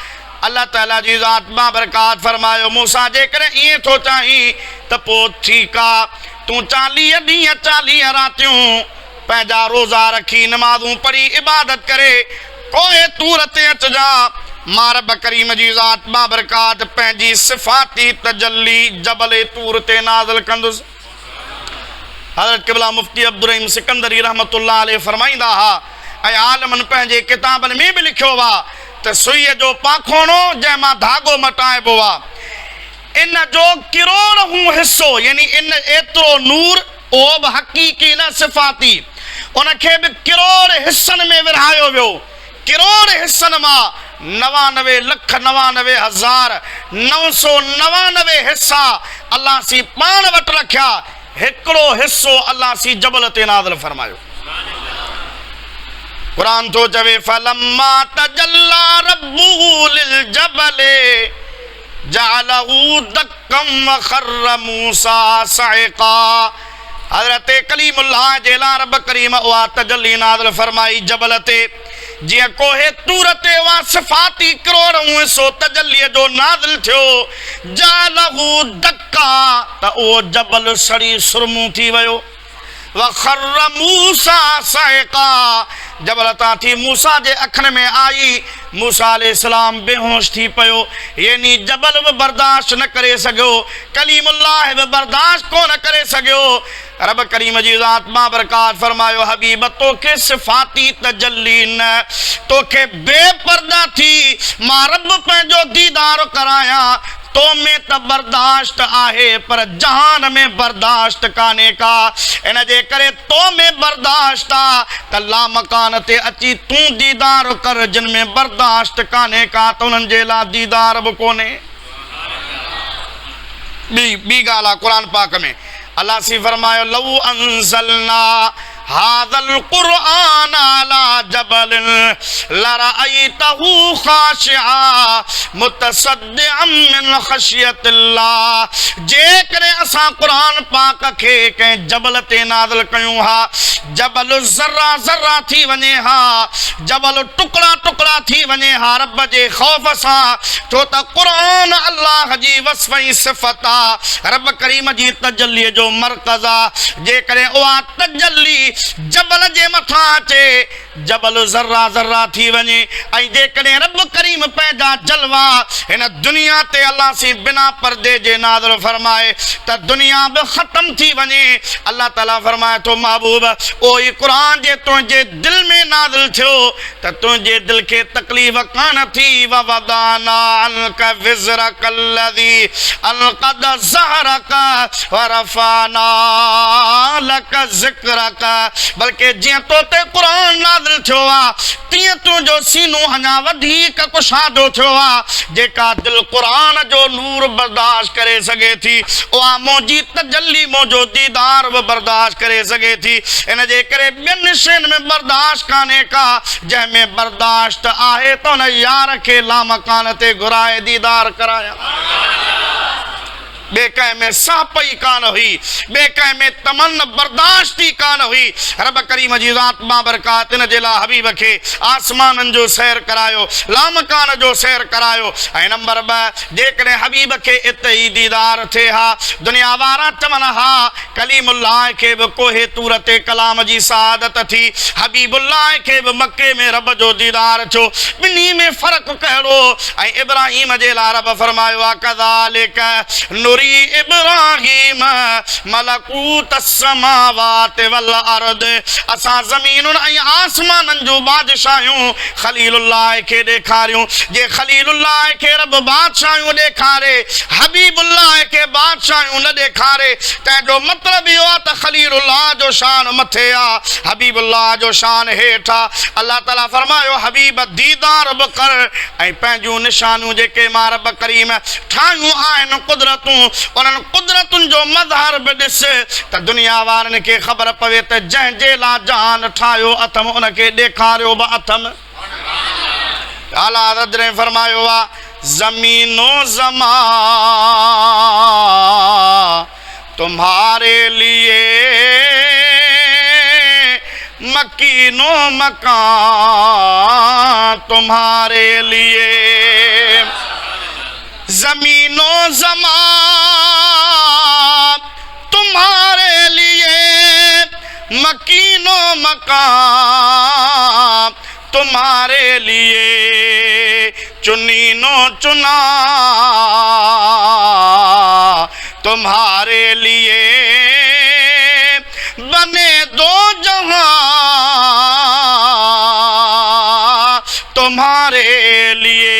अल्लाह ताला जी ज़ात मां बरकात फरमायो मूसा जेकॾहिं ईअं थो चाहीं त पोइ ठीकु आहे, तूं 40 ॾींहं 40 रातियूं पंहिंजा रोज़ा रखी नमाज़ूं पढ़ी इबादत करे कोहे तूर ते अचजा। मां रब करीम जी ज़ात मां बरकात पंहिंजी सिफ़ाती तजल्ली जबल तूर ते नाज़िल कंदुसि। हज़रत क़िबला मुफ्ती अब्दुर रहीम सिकंदरी रहमतुल्लाह अलैह फरमाईंदा हुआ ऐं आलमनि पंहिंजे किताबनि में बि लिखियो हुआ त सुईअ जो पाखोणो जंहिंमां धागो मटाइबो आहे, इन जो किरोड़हूं हिसो, यानी इन एतिरो नूर, उहो बि हक़ीक़ी न सिफ़ाती, उनखे बि किरोड़ हिसनि में विरहायो वियो। किरोड़ हिसनि मां 99,99,999 हिस्सा अल्लाह सी पाण वटि रखिया, हिकिड़ो हिस्सो अल्लाह सी जबल ते नाज़िल फरमायो। कुरान थो चवे फलम्मा तजल्ला रब्बुहु लिल जबल जअलहु दक्कम व खर्र मूसा सइक़ा। हज़रत कलीमुल्लाह जे लाइ रब करीम उहा तजल्ली नाज़िल फरमाई जबल ते, जीअं कोहे तूर ते उहा सिफ़ाती किरोड़हूं हिसो तजल्लीअ जो नाज़िल थियो। जअलहु दक्का, त उहो जबल सड़ी सुरमूं थी वियो। व खर्र मूसा सइक़ा, जबल तां थी मूसा जे अखियुनि में आई, मूसा अलैहिस्सलाम बेहोश थी पियो। यानी जबल बि बर्दाश्त न करे सघियो, कलीमुल्लाह बि बर्दाश्त कोन करे सघियो। रब करीम जी ज़ात मां बरकात फरमायो हबीब तोखे सिफ़ाती तजल्ली न, तोखे बेपर्दा थी मां रब पंहिंजो दीदार कराया। तो में त बर्दाश्त आहे पर जहान में बर्दाश्त कान्हे का, इन जे करे तो में बर्दाश्त आहे त लामकान ते अची तूं दीदार कर जिन में बर्दाश्त कान्हे का, त उन्हनि जे लाइ दीदार बि कोन्हे। ॿी ॻाल्हि आहे क़ुरान पाक में अल्लाह सी फरमायो लऊ अंज़लना हाज़ल क़ुरआन अला जबलिन लरअयतहु ख़ाशिअन मुतसद्दिअन मिन ख़शियतिल्लाह। जेकॾहिं असां क़ुरान पाक खे कंहिं जबल ते नाज़िल कयूं हा, जबल ज़र्रा ज़र्रा थी वञे हा, जबल टुकड़ा टुकड़ा थी वञे हा रब जे ख़ौफ़ सां, छो त क़ुरान अल्लाह जी वस्फ़ ऐं सिफ़त आहे, रब करीम जी तजल्लीअ जो मरकज़ आहे। जेकॾहिं उहा तजल्ली जबल जे मथा अचे जबल ज़र्रा ज़र्रा थी वञे ऐं जेकॾहिं रब करीम पैदा जलवा हिन दुनिया ते अल्लाह सी बिना पर्दे जे नाज़िल फरमाए त दुनिया बि ख़त्म थी वञे। अल्लाह ताला फरमाए थो महबूब ओ ई क़ुरान जे तुंहिंजे दिल में नाज़िल थियो त तुंहिंजे दिल खे तकलीफ़ कान थी व वदाना अन्का विज़रक अल्लज़ी अलक़द ज़हरक व रफ़अना लक ज़िक्रक। बल्कि जीअं तो ते क़ुरान नाज़िल थियो आहे तीअं तुंहिंजो सीनो अञा वधीक कुशादो थियो आहे। जेका दिल क़ुरान जो नूर बर्दाश्त करे सघे थी उहा मुंहिंजी तजल्ली मुंहिंजो दीदार बि बर्दाश्त करे सघे थी। इन जे करे ॿियनि शयुनि में बर्दाश्त कान्हे का जंहिंमें बर्दाश्त आहे त हुन यार खे लामकान ते घुराए दीदार कराया। बे कंहिं में सापई कान हुई, बे कंहिं में तमन बर्दाश्ती कान हुई। रब करीम जी ज़ात बाबरकात इन जे लाइ हबीब खे आसमाननि जो सैर करायो, लामकान जो सैर करायो। ऐं नंबर 2 जेकॾहिं हबीब खे इते ई दीदार थिए हा दुनिया वारा चवनि हा कलीमुल्लाह खे बि कोहे तूर ते कलाम जी सआदत थी, हबीबुल्लाह खे बि मके में रब जो दीदार थियो। ॿिन्ही में फ़र्क़ु कहिड़ो? ऐं इब्राहिम जे लाइ रब फरमायो आहे कज़ालिक इब्राहिम मलकूत समावात वल अर्द। असां ज़मीनुनि ऐं आसमाननि जूं बादशाहियूं ख़लीलुल्लाह खे ॾेखारियूं। जे ख़लीलुल्लाह खे रब बादशाहियूं ॾेखारे हबीबुल्लाह खे बादशाहियूं न ॾेखारे तंहिंजो मतिलबु इहो आहे त ख़लीलुल्लाह जो शान मथे आहे, हबीबुल्लाह जो शान हेठि आहे। अल्लाह ताला फरमायो हबीब दीदार बि कर ऐं पंहिंजूं निशानियूं जेके मां रब करीम ठाहियूं आहिनि कुदरतूं उन्हनि कुदरतुनि जो मज़हर बि ॾिस त दुनिया वारनि खे ख़बर पवे त जंहिंजे लाइ जहान ठाहियो अथम उनखे ॾेखारियो बि अथम। आला हज़रत ने फरमायो आहे ज़मीनो ज़मा तुम्हारे लिए मकीनो मकान तुम्हारे लिए। ज़मीनो ज़मा तुम्हारे लिए मकीनो मकान तुम्हारे लिए चुनीनो चुना तुम्हारे लिए बने दो जहां तुम्हारे लिए।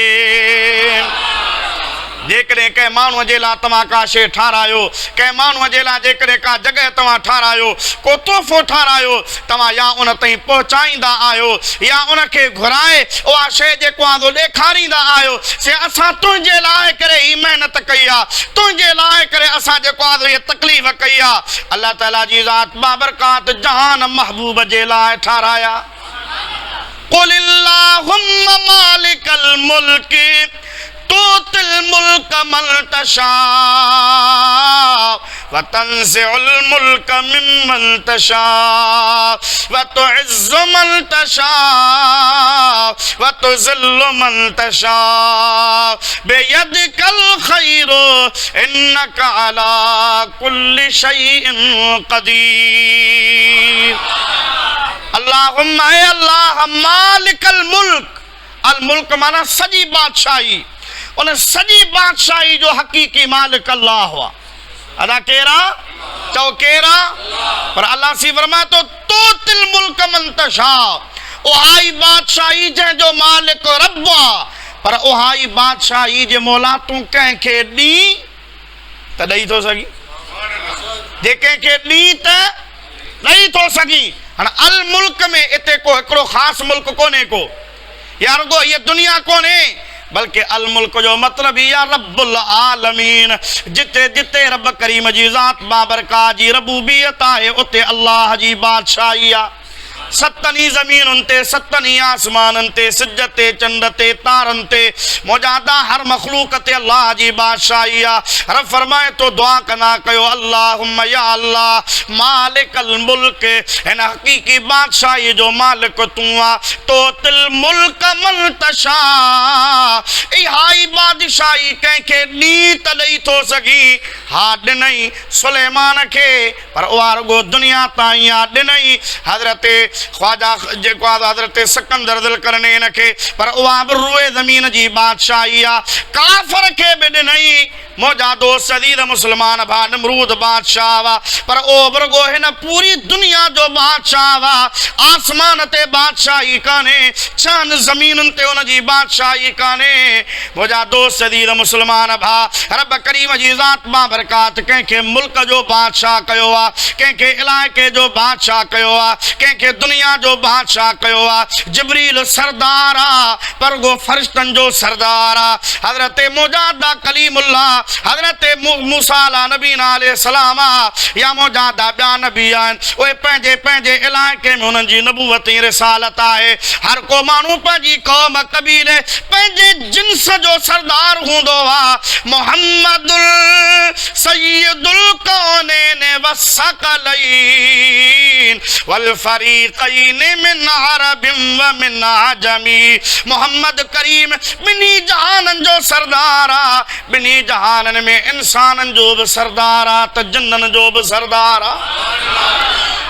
जेकॾहिं कंहिं माण्हूअ जे लाइ तव्हां का शइ ठारायो, कंहिं माण्हूअ जे लाइ जेकॾहिं का जॻह तव्हां ठारायो, को तोहफ़ो ठारायो, तव्हां या उन ताईं पहुचाईंदा आहियो या उनखे घुराए उहा शइ जेको आहे ॾेखारींदा आहियो से असां तुंहिंजे लाइ करे ई महिनत कई आहे, तुंहिंजे लाइ करे असां जेको आहे इहा तकलीफ़ कई आहे। अल्लाह ताला जी ज़ात बाबरकात जहान महबूब जे लाइ ठाराया। क़ुलिल्लाहुम्मा मालिकल मुल्क तूतिल मुल्क मन तशा व तंज़िउल मुल्क मिम्मन तशा व तुइज़्ज़ु मन तशा व तुज़िल्लु मन तशा बियदिकल खैरु इन्नका अला कुल्लि शैइन क़दीर। अल्लाहुम्मा अल्लाह मालिकल मुल्क। अल मुल्क माना सॼी बादशाही, उन सॼी बादशाही जो हक़ीक़ी मालिक अल्लाह हुआ। अदा केरा चओ केरा? पर अल्लाह सी फरमाए तो तूतिल मुल्क मन तशा, उहाई बादशाही जंहिंजो मालिक रब आहे। पर उहाई बादशाही जे मौला तूं कंहिंखे ॾी त ॾेई थो सघी, जे कंहिंखे ॾी त ॾेई थो सघी। हाणे अल मुल्क में इते को हिकिड़ो ख़ासि मुल्क कोन्हे को, या रुगो हीअ दुनिया कोन्हे, बल्कि अल मुल्क जो मतलब ही रब्बुल आलमीन। जिते जिते रब करीम जी ज़ात बाबरकात जी रबूबियत आहे उते अल्लाह जी बादशाही आहे। सतनी ज़मीनुनि ते सतनी आसमाननि ते सिज ते चंड ते तारनि ते मौजादा हर मखलूक ते अल्लाह जी बादशाही आहे। रब फरमाए तो दुआ कना कयो अल्लाहुम्मा या अल्लाह मालिकल मुल्क, हिन हक़ीक़ी बादशाही जो मालिक तूं आहे। तो तिल मुल्क मन तशा, इहाई बादशाही कंहिंखे ॾींहुं त ॾेई थो सघी, हा ॾिनई सुलेमान खे, पर उहा रुगो दुनिया ताईं आहे। ॾिनई हज़रत ख्वाजा जेको आहे हज़रत सिकंदर ज़ुल्करनैन हिन खे, पर उहा बि रुए ज़मीन जी बादशाही आहे। काफ़िर खे बि ॾिनई, मुंहिंजा दोस्त अज़ीज़ मुस्लमान भाउ, नमरूद बादशाह हुआ, पर ओ रुगो हिन पूरी दुनिया जो बादशाह हुआ। आसमान ते बादशाही कान्हे, छहनि ज़मीनुनि ते हुनजी बादशाही कान्हे। मुंहिंजा दोस्त अज़ीज़ मुस्लमान भाउ, रब करीम जी ज़ात मां बरकात कंहिंखे मुल्क जो बादशाह कयो आहे, कंहिंखे इलाइक़े जो बादशाह कयो आहे, कंहिंखे दुनिया जो बादशाह कयो आहे। जिब्रील सरदार आहे, पर गो फरिश्तनि जो सरदार आहे। हज़रत मुजादा कलीमुल्लाह, हज़रत मूसा नबीना अलैहिस्सलाम या मुजादा ॿिया नबी आहिनि, उहे पंहिंजे पंहिंजे इलाइक़े में हुननि जी नबूवत ऐं रिसालत आहे। हर को माण्हू पंहिंजी क़ौम कबीले पंहिंजे जिन्स जो सरदार हूंदो आहे। मुहम्मदुल सय्यदुल कौनैन वस्सक़लैन वल फरीक़ैन मिन अरबिन व मिन अजमी। मोहम्मद करीम ॿिन्ही जहाननि जो सरदार आहे। ॿिन्ही जहाननि में इंसाननि जो बि सरदार आहे त जिन्ननि जो बि सरदार आहे।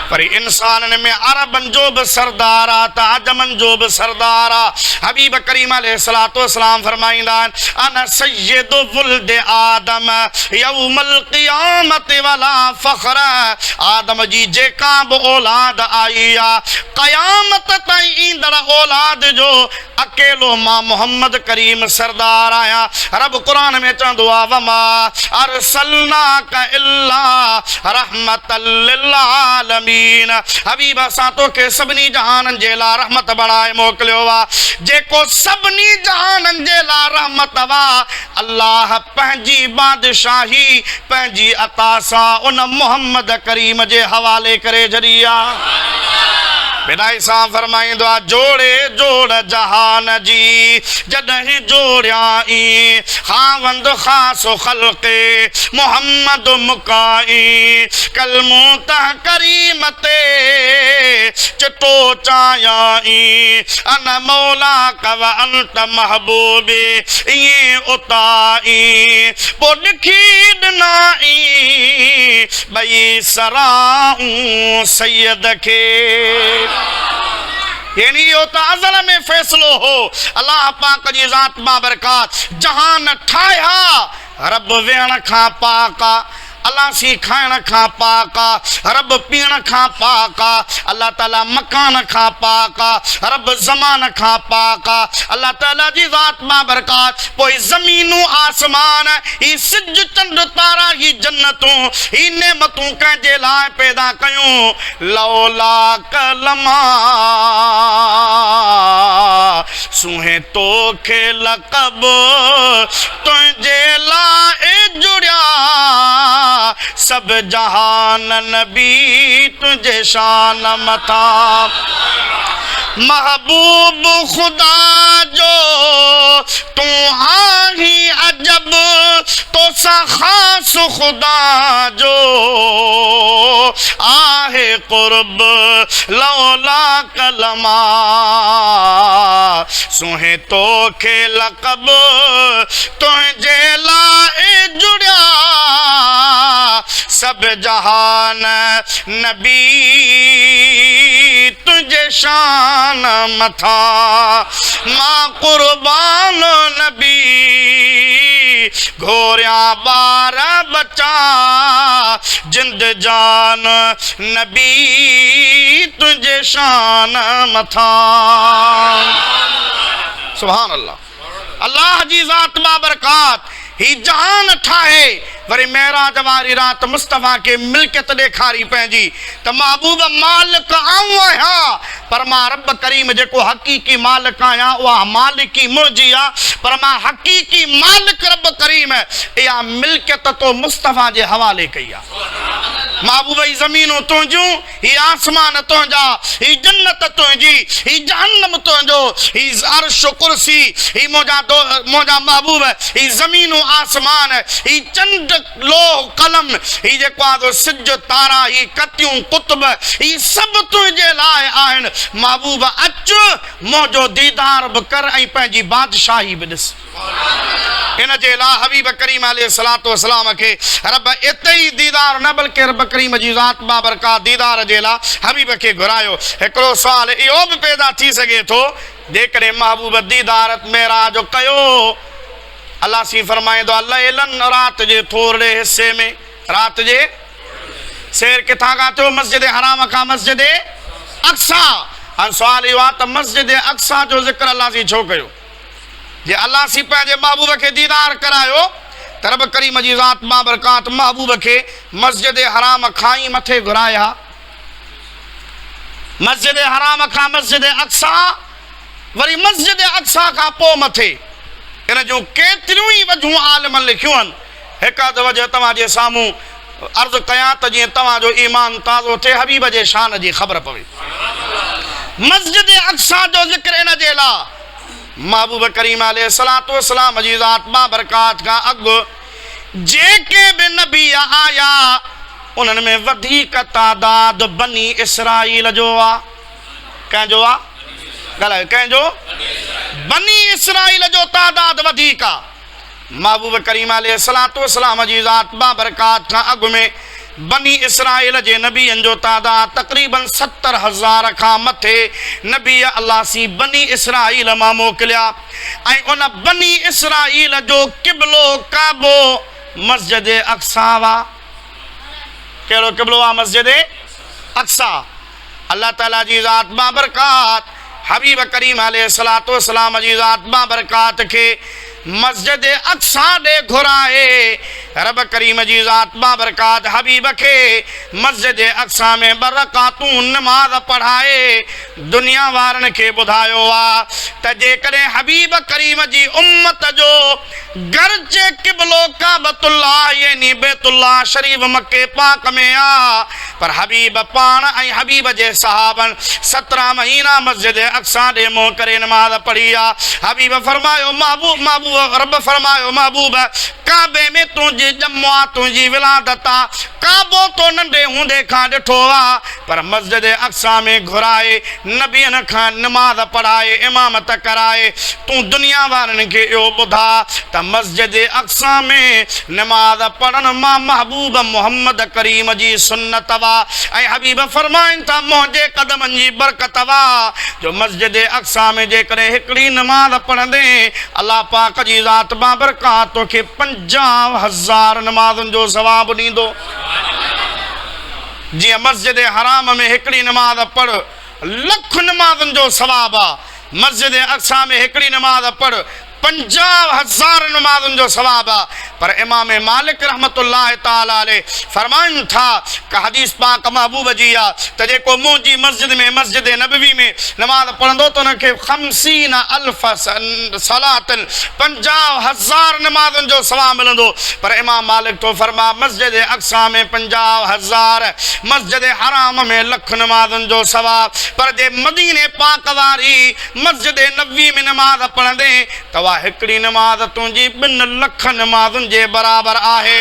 पर इंसाननि में अरबनि जो बि सरदार आहे त अजमनि जो बि सरदार आहे। हबीब करीम अलैहिस्सलातु वस्सलाम फरमाईंदा आहिनि, अना सय्यदु वुल्द आदम यौमल क़ियामत वला फ़ख्र। आदम जी जेका बि औलाद आई आहे, क़यामत ताईं ईंदड़ औलाद जो अकेलो मां मोहम्मद करीम सरदार आहियां। रब क़ुरान में चवंदो आहे, वमा अरसलनाका इल्ला रहमतल लिल आलमीन। हबीब असां तोखे सभिनी जहाननि जे लाइ रहमत बणाए मोकिलियो आहे। जेको सभिनी जहाननि जे लाइ रहमत आहे, अल्लाह पंहिंजी बादशाही पंहिंजी अता सां उन मोहम्मद करीम जे हवाले करे छॾी आहे। विदाई सां फरमाईंदो आहे, जोड़े जोड़ जहान जी जॾहिं जोड़ियाई, खावंद ख़ासो ख़ल्क़े मोहम्मद मुकाई। कलमो तह करीम ते चिटो चायाई, अन मौला कव अंत महबूबे ईअं उताई। पोइ ॾिखी ॾिनाई ॿई सराऊं सैयद खे। यानी यो तो अज़ल में फैसलो हो। अल्लाह पाक जी ज़ात मां बरकात जहान ठाया, रब वेहण खां पाक आ, अल्लाह सी खाइण खां पाक आ, रब पीअण खां पाक आ, अल्लाह ताला मकान खां पाक आ, रब ज़मान खां पाक आ। अल्लाह ताला जी ज़ात मां बरकात पोइ ज़मीनूं आसमान, ही सिज चंड तारा, ही जन्नतूं, ही नेमतूं कंहिंजे लाइ पैदा कयूं। लौला कलमा सुहे तोखे लक़ब तुंहिंजे लाइ जुड़िया, सब जहान नबी तुझे शान मथा। महबूब खुदा जो तू आही अजब, तो सा खास खुदा जो आहे कुर्ब। लौला कलमा सुहे तोखे लक़ब तुझे लाइ जुड़िया, सब जहान नबी तुझे शान मथा। मां कुर्बान नबी घोरिया बार बचा, जिंद जान नबी तुझे शान मथा। सुभान अल्लाह। अल्लाह जी ज़ात मां बरकात ही जहान ठाहे, वरी मेराज वारी रात मुस्तफ़ा के मिल्कियत ॾेखारी पंहिंजी त महबूब मालिक आऊं आहियां, पर मां रब करीम जेको हक़ीक़ी मालिक आहियां उहा मालिकी मुंहिंजी आहे, पर मां हक़ीक़ी मालिक रब करीम इहा मिल्कियत तो मुस्तफ़ा जे हवाले कई आहे। महबूब ही ज़मीनूं तुंहिंजूं, ही आसमान तुंहिंजा, ही जन्नत तुंहिंजी, ही जहन्नम तुंहिंजो, ही अर्श कुर्सी, ही मुंहिंजा महबूब, ही ज़मीनूं आसमान, ही चंड लोह कलम, ही जेको आहे सिज तारा, ही कतियूं कुतुब, ही सभु तुंहिंजे लाइ आहिनि। महबूब अच मुंहिंजो दीदार बि कर ऐं पंहिंजी बादशाही बि ॾिस। इन जे ला हबीब करीम अलैहिस्सलातु वस्सलाम के रब इतई दीदार न बल्कि रब करीम जी ज़ात बाबरकात दीदार जे ला हबीब के घुरायो। हिकिड़ो सुवाल इहो बि पैदा थी सघे थो जेकॾहिं महबूब दीदार मेराज कयो अल्लाह सी फरमाईंदो लैलन रात जे थोरे हिस्से में रात जे सैर किथां खां थियो मस्जिद हराम खां मस्जिद अक्सा। हाणे सुवाल इहो आहे त मस्जिद अक्सा जो ज़िक्र अल्लाह सी छो कयो? जे अल्लाह सी पंहिंजे महबूब खे दीदार करायो त रब करीम जी ज़ात बाबरकात महबूब खे मस्जिद हराम खां ई मथे घुराया। मस्जिद हराम खां मस्जिद अक्सा वरी मस्जिद अक्सा खां पोइ मथे। इन जूं केतिरियूं ई वजूं आलिमनि लिखियूं आहिनि। हिकु अधु वजह तव्हांजे साम्हूं अर्ज़ु कयां त जीअं तव्हांजो ईमान ताज़ो थिए हबीब जे शान जी ख़बर पवे। मस्जिद अक्सा जो ज़िक्र इन जे लाइ महबूब करीम अलैहिस्सलातु वस्सलाम जी ज़ात बाबरकात खां अॻु जेके बि नबी आया उन्हनि में वधीक तादाद बनी इसराईल जो आहे। कंहिंजो आहे? ॻाल्हायो कंहिंजो? बनी इसराईल जो तादाद वधीक आहे। महबूब करीम अलैहिस्सलातु वस्सलाम जी ज़ात बाबरकात खां अॻु में बनी इसराईल जे नबीअनि जो तादाद तक़रीबन 70,000 खां मथे नबी अल्लाह सी बनी इसराईल मां मोकिलिया। ऐं उन बनी इसराईल जो क़िबलो काबो मस्जिद अक्सा वा। कहिड़ो क़िबलो आहे? मस्जिद अक्सा। अल्लाह ताला जी ज़ात बाबरकात हबीब करीम अलैहिस्सलातु वस्सलाम जी ज़ात बाबरकात खे मस्जिद अक्सा ॾे घुराए। रब करीम जी ज़ात बाबरकात हबीब खे मस्जिद अक्सा में 2 रकातूं नमाज़ पढ़ाए दुनिया वारनि खे ॿुधायो आहे त जेकॾहिं हबीब करीम जी उम्मत जो गर्जे क़िबलो काबतुल्लाह यानी बैतुल्लाह शरीफ मक्के पाक में आहे पर हबीब पाण ऐं हबीब जे सहाबन 17 महीना मस्जिद अक्सा ॾे मुंहुं करे नमाज़ पढ़ी आहे। हबीब फरमायो महबूब रब फरमायो महबूब काबे में तुंहिंजी ॼमो आहे तुंहिंजी विलादत आहे। काबो तो नंढे हूंदे खां ॾिठो आहे पर मस्जिद अक्सा में घुराए नबियनि खां नमाज़ पढ़ाए इमामत कराए। तूं दुनिया वारनि खे इहो ॿुधा त मस्जिद अक्सा में नमाज़ पढ़ण मां महबूब मोहम्मद करीम जी सुन्नत वा। ऐं हबीब फरमाइनि था मुंहिंजे क़दमनि जी बरकत वा जो मस्जिद अक्सा में जेकॾहिं हिकिड़ी नमाज़ पढ़ंदे अल्लाह पाक जी ज़ात बाबरकात तोखे 50,000 नमाज़ुनि जो सवाब ॾींदो। जीअं मस्जिद हराम में हिकिड़ी नमाज़ पढ़ 1,00,000 नमाज़ुनि जो सवाब आहे। मस्जिद अक्सा में हिकिड़ी नमाज़ पढ़ 50,000 नमाज़ुनि जो सवाब आहे। पर इमाम मालिक रहमतुल्लाह ताला अलैह फरमाइनि था कि हदीस पाक महबूब जी आहे त जेको मुंहिंजी मस्जिद में मस्जिद नबवी में नमाज़ पढ़ंदो त हुनखे 50,000 सलातन 50,000 नमाज़ुनि जो सवाब मिलंदो। पर इमाम मालिक तो फरमा मस्जिद अक्सा में 50,000 मस्जिद हराम में 1,00,000 नमाज़ुनि जो सवाब। पर जे मदीने पाक वारी मस्जिद नबवी में नमाज़ पढ़ंदे त हिकिड़ी नमाज़ तुंहिंजी 2,00,000 नमाज़ुनि जे बराबरि आहे।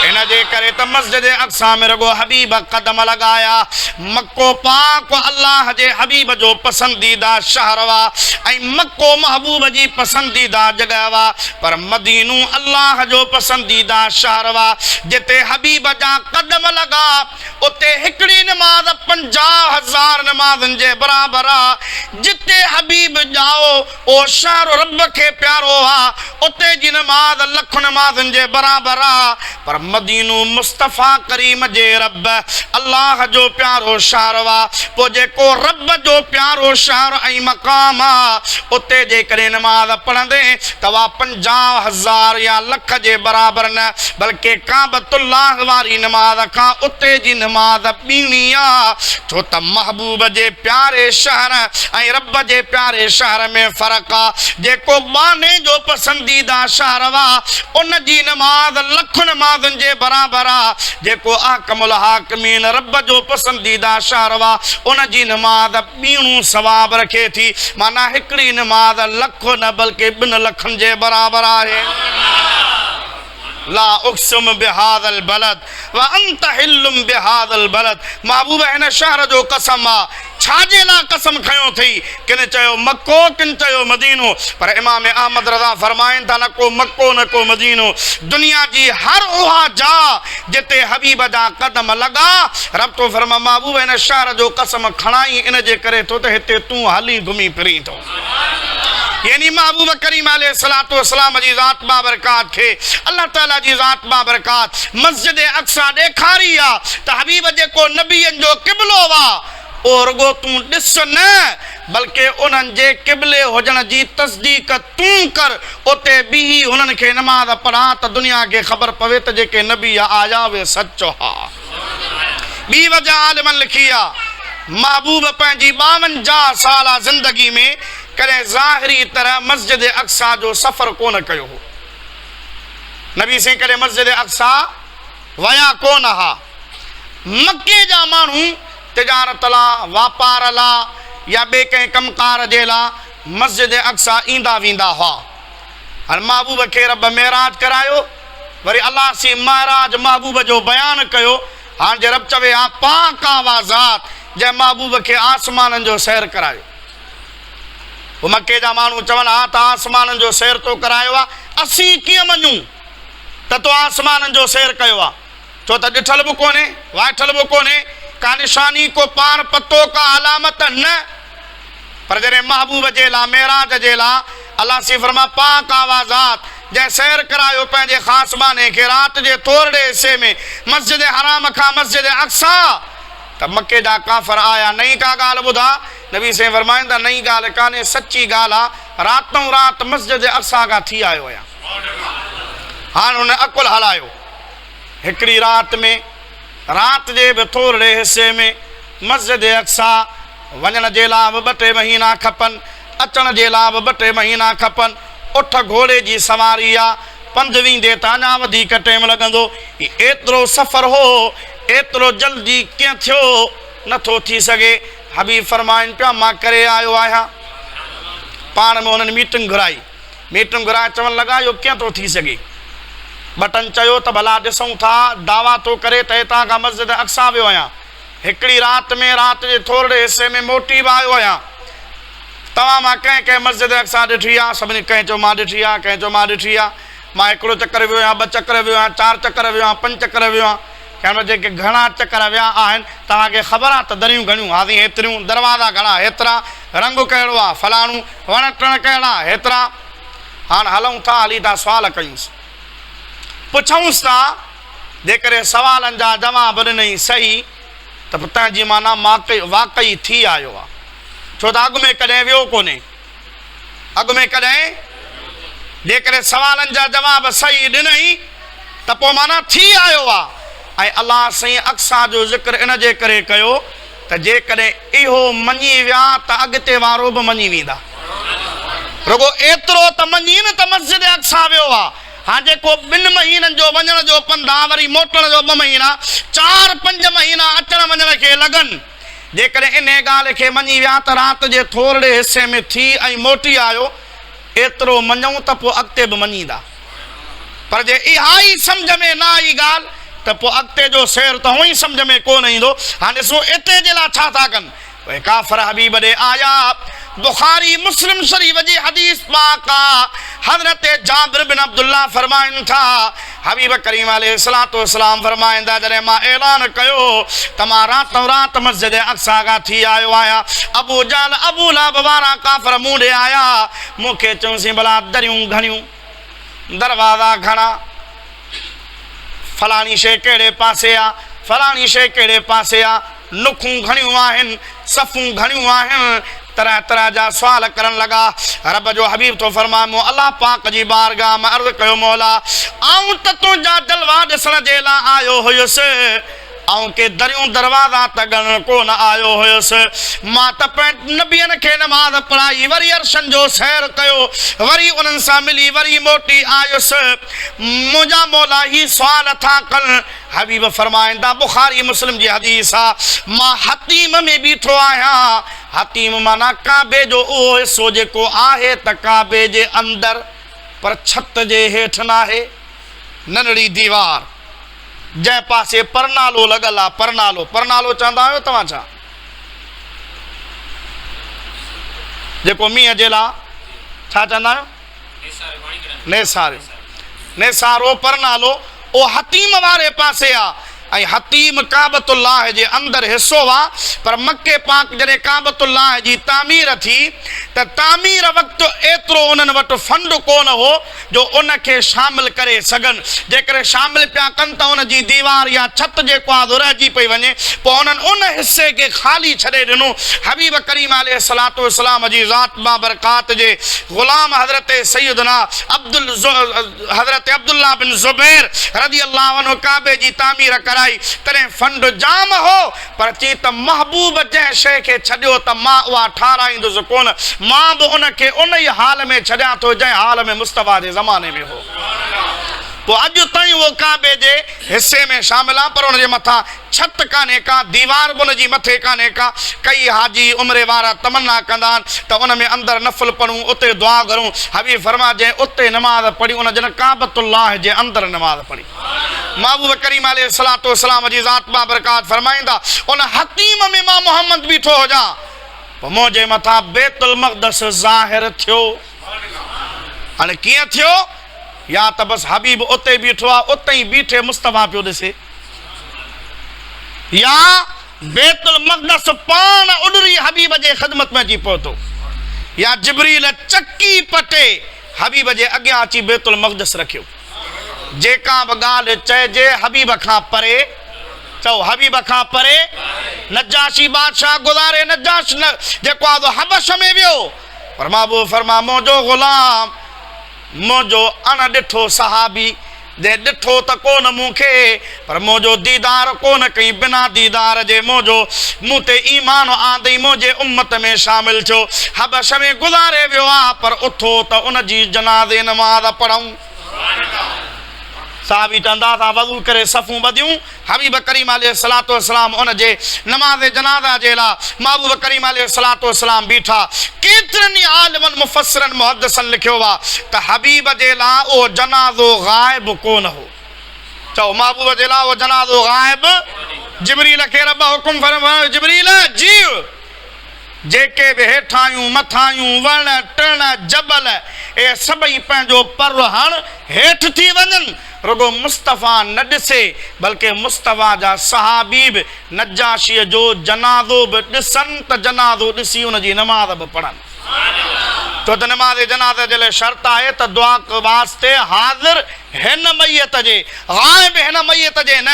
इन जे करे त मस्जिद अक्सा में रगो हबीब कदम लॻाया। मक्को पाक अल्लाह जे हबीब जो पसंदीदा शहर वा ऐं मक्को महबूब जी पसंदीदा जॻह वा पर मदीनो अल्लाह जो पसंदीदा शहर वा। जिते हबीब जा कदम लॻा उते हिकिड़ी नमाज़ 50,000 नमाज़ुनि जे बराबरि आहे। जिते हबीब ॼाओ ओ शहर रब खे प्यारो आहे उते जी नमाज़ 1,00,000 नमाज़ुनि जे बराबरि आहे। पर मदीनो मुस्तफ़ा करीम जे रब अल्लाह जो प्यारो शहर वा। पोइ जेको रब जो प्यारो शहर ऐं मक़ाम आहे उते जेकॾहिं नमाज़ पढ़ंदे तव्हां 50,000 या 1,00,000 जे बराबरि न बल्कि काबतुल्लाह वारी नमाज़ खां उते जी नमाज़ ॿीणी आहे। छो त महबूब जे प्यारे शहर ऐं रब जे प्यारे शहर में फ़र्क़ु आहे। जेको बाने जो पसंदीदा शहर वा उन जी नमाज़ 1,00,000 नमाज़ुनि जे बराबरि आहे। जेको आकमुल हाकिमीन रब जो पसंदीदा शहर वा उन जी नमाज़ ॿीणूं सवाब रखे थी। माना हिकिड़ी नमाज़ 1,00,000 न बल्कि 2,00,000 जे बराबरि आहे। ला उक़्सिमु बिहाज़ल बलद व अंत हिल्लुम बिहाज़ल बलद। महबूब हिन शहर जो कसम आहे छाजे ला कसम खयो थई किन चयो मक्को किन चयो मदीनो पर इमाम अहमद रज़ा फरमाइन था न को मक्को न को मदीनो दुनिया जी हर उहा जा जिते हबीब जा कदम लगा रब तो फरमा महबूब इन शहर जो कसम खणाई इन जे करे तो त हिते तू हली घुमी फिरी तो यानी महबूब करीम अलैहिस्सलातु वस्सलाम जी ज़ात बाबरकात के अल्लाह ताला जी ज़ात बाबरकात मस्जिद अक्सा ॾेखारी आ त हबीब जेको नबीअनि जो क़िबलो वा और गो तू ॾिस न बल्कि उन्हनि जे क़िबले हुजण जी तस्दीक तू कर उते बीही हुननि खे नमाज़ पढ़ा त दुनिया खे ख़बर पवे त जेके नबी आया वे सचो हा ॿी वजह आलिमनि लिखी आहे महबूब पंहिंजी 52 साल ज़िंदगी में कॾहिं ज़ाहिरी तरह मस्जिद अक्सा जो सफ़र कोन कयो हो नबी से कॾहिं मस्जिद अक्सा वया कोन हा मके जा माण्हू तिजारत ला वापार ला या ॿिए कंहिं कमकार जे लाइ मस्जिद अक्सा ईंदा वेंदा हुआ हाणे महबूब खे रब मेराज करायो वरी अल्लाह सी महाराज महबूब जो बयानु कयो हाणे जे रब चवे हा पाक आवाज़ात जंहिं महबूब खे आसमाननि जो सैर करायो वो मके जा माण्हू चवनि हा त आसमाननि जो सैर तो करायो आहे असीं कीअं मञूं त तो आसमाननि जो सैर कयो आहे छो त ॾिठल बि कोन्हे वाठल बि कोन्हे का निशानी को पार पतो का अलामत न पर जॾहिं महबूब जे लाइ मेराज जे लाइ अल्लाह सी फरमा पाक आवाज़ात जंहिं सैर करायो पंहिंजे ख़ासि बाने खे राति जे थोरे हिसे में मस्जिद हराम खां मस्जिद अक्सा त मके जा काफ़र आया नई का ॻाल्हि ॿुधा नबी से फरमाईंदा नई ॻाल्हि कान्हे सची ॻाल्हि आहे रातों राति मस्जिद अक्सा खां थी आयो आहियां हाणे हुन अकुल हलायो हिकिड़ी राति में राति जे बि थोरे हिसे में मस्जिद अक्सा वञण जे लाइ बि 2-3 महीना खपनि अचण जे लाइ बि 2-3 महीना खपनि उठ घोड़े जी सवारी आहे पंधु वेंदे त अञा वधीक टाइम लॻंदो एतिरो सफ़र हो एतिरो जल्दी कीअं थियो नथो थी सघे हबीब फरमाइनि पिया मां करे आयो आहियां पाण में उन्हनि मीटिंग घुराए चवणु लॻा इहो कीअं थो थी सघे बटन चयो त भला ॾिसूं था दावा थो करे त हितां खां मस्जिद अक्सा वियो आहियां हिकिड़ी राति में राति जे थोरे हिसे में मोटी बि आयो आहियां तव्हां मां कंहिं मस्जिद अक्सा ॾिठी आहे सभिनी कंहिं चयो मां ॾिठी आहे कंहिं चयो मां ॾिठी आहे मां हिकिड़ो चकर वियो आहियां 2 चकर वियो आहियां 4 चकर वियो आहियां 5 चकर वियो आहियां कंहिं जेके घणा चकर विया आहिनि तव्हांखे ख़बर आहे त दरियूं घणियूं हाज़ी हेतिरियूं दरवाज़ा घणा हेतिरा रंग कहिड़ो आहे फलाणू वण टिण कहिड़ा हेतिरा हाणे हलूं था हली था सुवाल कयूंसि पुछूंसि था जेकॾहिं सवालनि जा जवाब ॾिनई सही त तव्हांजी माना वाक़ई थी आयो आहे छो त अॻु में कॾहिं वियो कोन्हे अॻु में कॾहिं जेकॾहिं सवालनि जा जवाब सही ॾिनई त पोइ माना थी आयो आहे ऐं अल्लाह साईं अक्सा जो ज़िक्र इन जे करे कयो त जेकॾहिं इहो मञी विया त अॻिते वारो बि मञी वेंदा रुगो एतिरो त मञी न त मस्जिद अक्सा वियो आहे हाणे जेको 2 महीननि जो वञण जो पंधु आहे वरी मोटण जो 2 महीना 4-5 महीना अचण वञण खे लॻनि जेकॾहिं इन ॻाल्हि खे मञी विया त राति जे थोरे हिसे में थी ऐं मोटी आयो एतिरो मञूं त पोइ अॻिते बि मञींदा पर जे इहा ई सम्झ में न आई ॻाल्हि त पोइ अॻिते जो सैर त हूअं ई सम्झ में कोन ईंदो हाणे ॾिसो इते जे लाइ छा था कनि उहे काफ़िर हबीब ॾे आया बुखारी मुस्लिम शरीफ जी हदीस पाक हज़रत जाबिर बिन अब्दुल्लाह फरमाइनि था हबीब करीम अलैहिस्सलातु वस्सलाम फरमाईंदा जॾहिं मां ऐलान कयो त मां रातों राति मस्जिद अक्सा खां थी आयो आहियां अबू जहल अबू लहब वारा काफ़िर मूं ॾे आया मूंखे चयोसीं भला दरियूं घणियूं दरवाज़ा घणा फलाणी शइ कहिड़े पासे आहे फलाणी शइ कहिड़े पासे आहे नुखूं घणियूं आहिनि सफ़ूं घणियूं आहिनि तरह तरह जा सवाल करण लगा रब जो हबीब तो फरमाए मो अल्लाह पाक जी बारगाह में अर्ज़ कयो मौला आऊं त तुंहिंजा जलवा ॾिसण जे लाइ आयो हुयुसि ऐं के दरियूं दरवाज़ा त ॻणण कोन आयो हुयुसि मां त नबियनि खे नमाज़ पढ़ाई वरी अर्शन जो सैर कयो वरी उन्हनि सां मिली वरी मोटी आयुसि मुंहिंजा मौला ही सवाल था कनि हबीब फरमाईंदा बुखारी मुस्लिम जी हदीस आहे मां हतीम में बीठो आहियां हतीम माना काबे जो उहो हिसो जेको आहे त काबे जे अंदरि पर छत जे हेठि न आहे नंढड़ी दीवार जंहिं पासे परनालो लॻल आहे परनालो चवंदा आहियो तव्हां छा जेको मींहं जे लाइ छा चवंदा आहियो नेसार नेसारो पर नालो ओ हतीम वारे पासे आहे ऐं हतीम काबतुल्लाह जे अंदरि हिसो आहे पर मके पाक जॾहिं काबतुल्लाह जी तामीर थी त तामीर वक़्तु एतिरो उन्हनि वटि फंड कोन हो जो उनखे शामिल करे सघनि जेकॾहिं शामिल पिया कनि त उन जी दीवार या छत जेको आहे रहिजी पई वञे पोइ उन्हनि उन हिसे खे ख़ाली छॾे ॾिनो हबीब करीम अलैहिस्सलातु वस्सलाम जी ज़ात बाबरकात जे ग़ुलाम हज़रत सैयदना हज़रत अब्दुल्लाह बिन ज़ुबैर रज़ी अल्लाहु अन्हु काबे जी तामीर कराई तॾहिं फंड जाम हो पर चई त महबूब जंहिं शइ खे छॾियो त मां उहा ठाराईंदुसि कोन मां बि उनखे उन ई हाल में छॾियां थो जंहिं हाल में मुस्तफ़ा जे ज़माने में हो पोइ अॼु ताईं उहो काबे जे हिसे में शामिल आहे पर उनजे मथां छत कान्हे का दीवार बि उनजी मथे कान्हे का कई हाजी उमिरि वारा तमन्ना कंदा आहिनि त उन में अंदरि नफ़ल पढ़ूं उते दुआ करूं हबीब फरमा जंहिं उते नमाज़ पढ़ी उन जन काबतुल्लाह जे अंदरि नमाज़ पढ़ी महबूब करीम अलैहिस्सलातु वस्सलाम जी ज़ात बाबरकात फरमाईंदा उन हतीम में मां मोहम्मद बीठो हुजां पोइ मुंहिंजे मथां बैतुल मक़दस ज़ाहिर थियो हाणे कीअं थियो या त बसि हबीब उते बीठो आहे उते ई बीठे मुस्तफ़ा पियो ॾिसे या बैतुल मक़दस पाण उॾरी हबीब जे ख़िदमत में अची पहुतो या जिब्रील चकी पटे हबीब जे अॻियां अची बैतुल मक़दस रखियो जेका बि ॻाल्हि चइजे हबीब खां परे चओ हबीब खां परे नजाशी बादशाह गुज़ारे नजाश जेको आहे हबश में वियो पर महबूब फरमा मुंहिंजो ग़ुलाम मुंहिंजो अण ॾिठो सहाबी जे ॾिठो त कोन मूंखे पर मुंहिंजो दीदार कोन कई बिना दीदार जे मुंहिंजो मूं ते ईमान आंदई मुंहिंजे उम्मत में शामिल थियो हबश में गुज़ारे वियो आहे पर उथो त उन जी जनाज़े नमाज़ पढ़ूं साहबी चवंदा था वज़ू करे सफ़ूं ॿधियूं हबीब करीम अलैहिस्सलातु वस्सलाम उन जे नमाज़ जनाज़ा जे लाइ महबूब करीम अलैहिस्सलातु वस्सलाम बीठा केतिरनि ई आलिमनि मुफ़स्सिरनि मुहद्दिसनि लिखियो आहे त हबीब जे लाइ उहो जनाज़ो ग़ाइब कोन हो चओ महबूब जे लाइ उहो जनाज़ो ग़ाइब जिब्रील खे रब हुकुम फरमायो जिब्रील जीव जेके बि हेठायूं मथायूं वण टिण जबल ए सभई पंहिंजो पर हण हेठि थी वञनि रुगो मुस्तफ़ा न ॾिसे बल्कि मुस्तफ़ा जा सहाबी बि नजाशीअ जो जनाज़ो बि ॾिसनि त जनाज़ो ॾिसी उन जी नमाज़ बि पढ़नि तो त नमाज़ जनाज़े जे लाइ शर्त आहे त दुआ वास्ते हाज़िर हिन मैयत जे ग़ाइब हिन मैयत जे न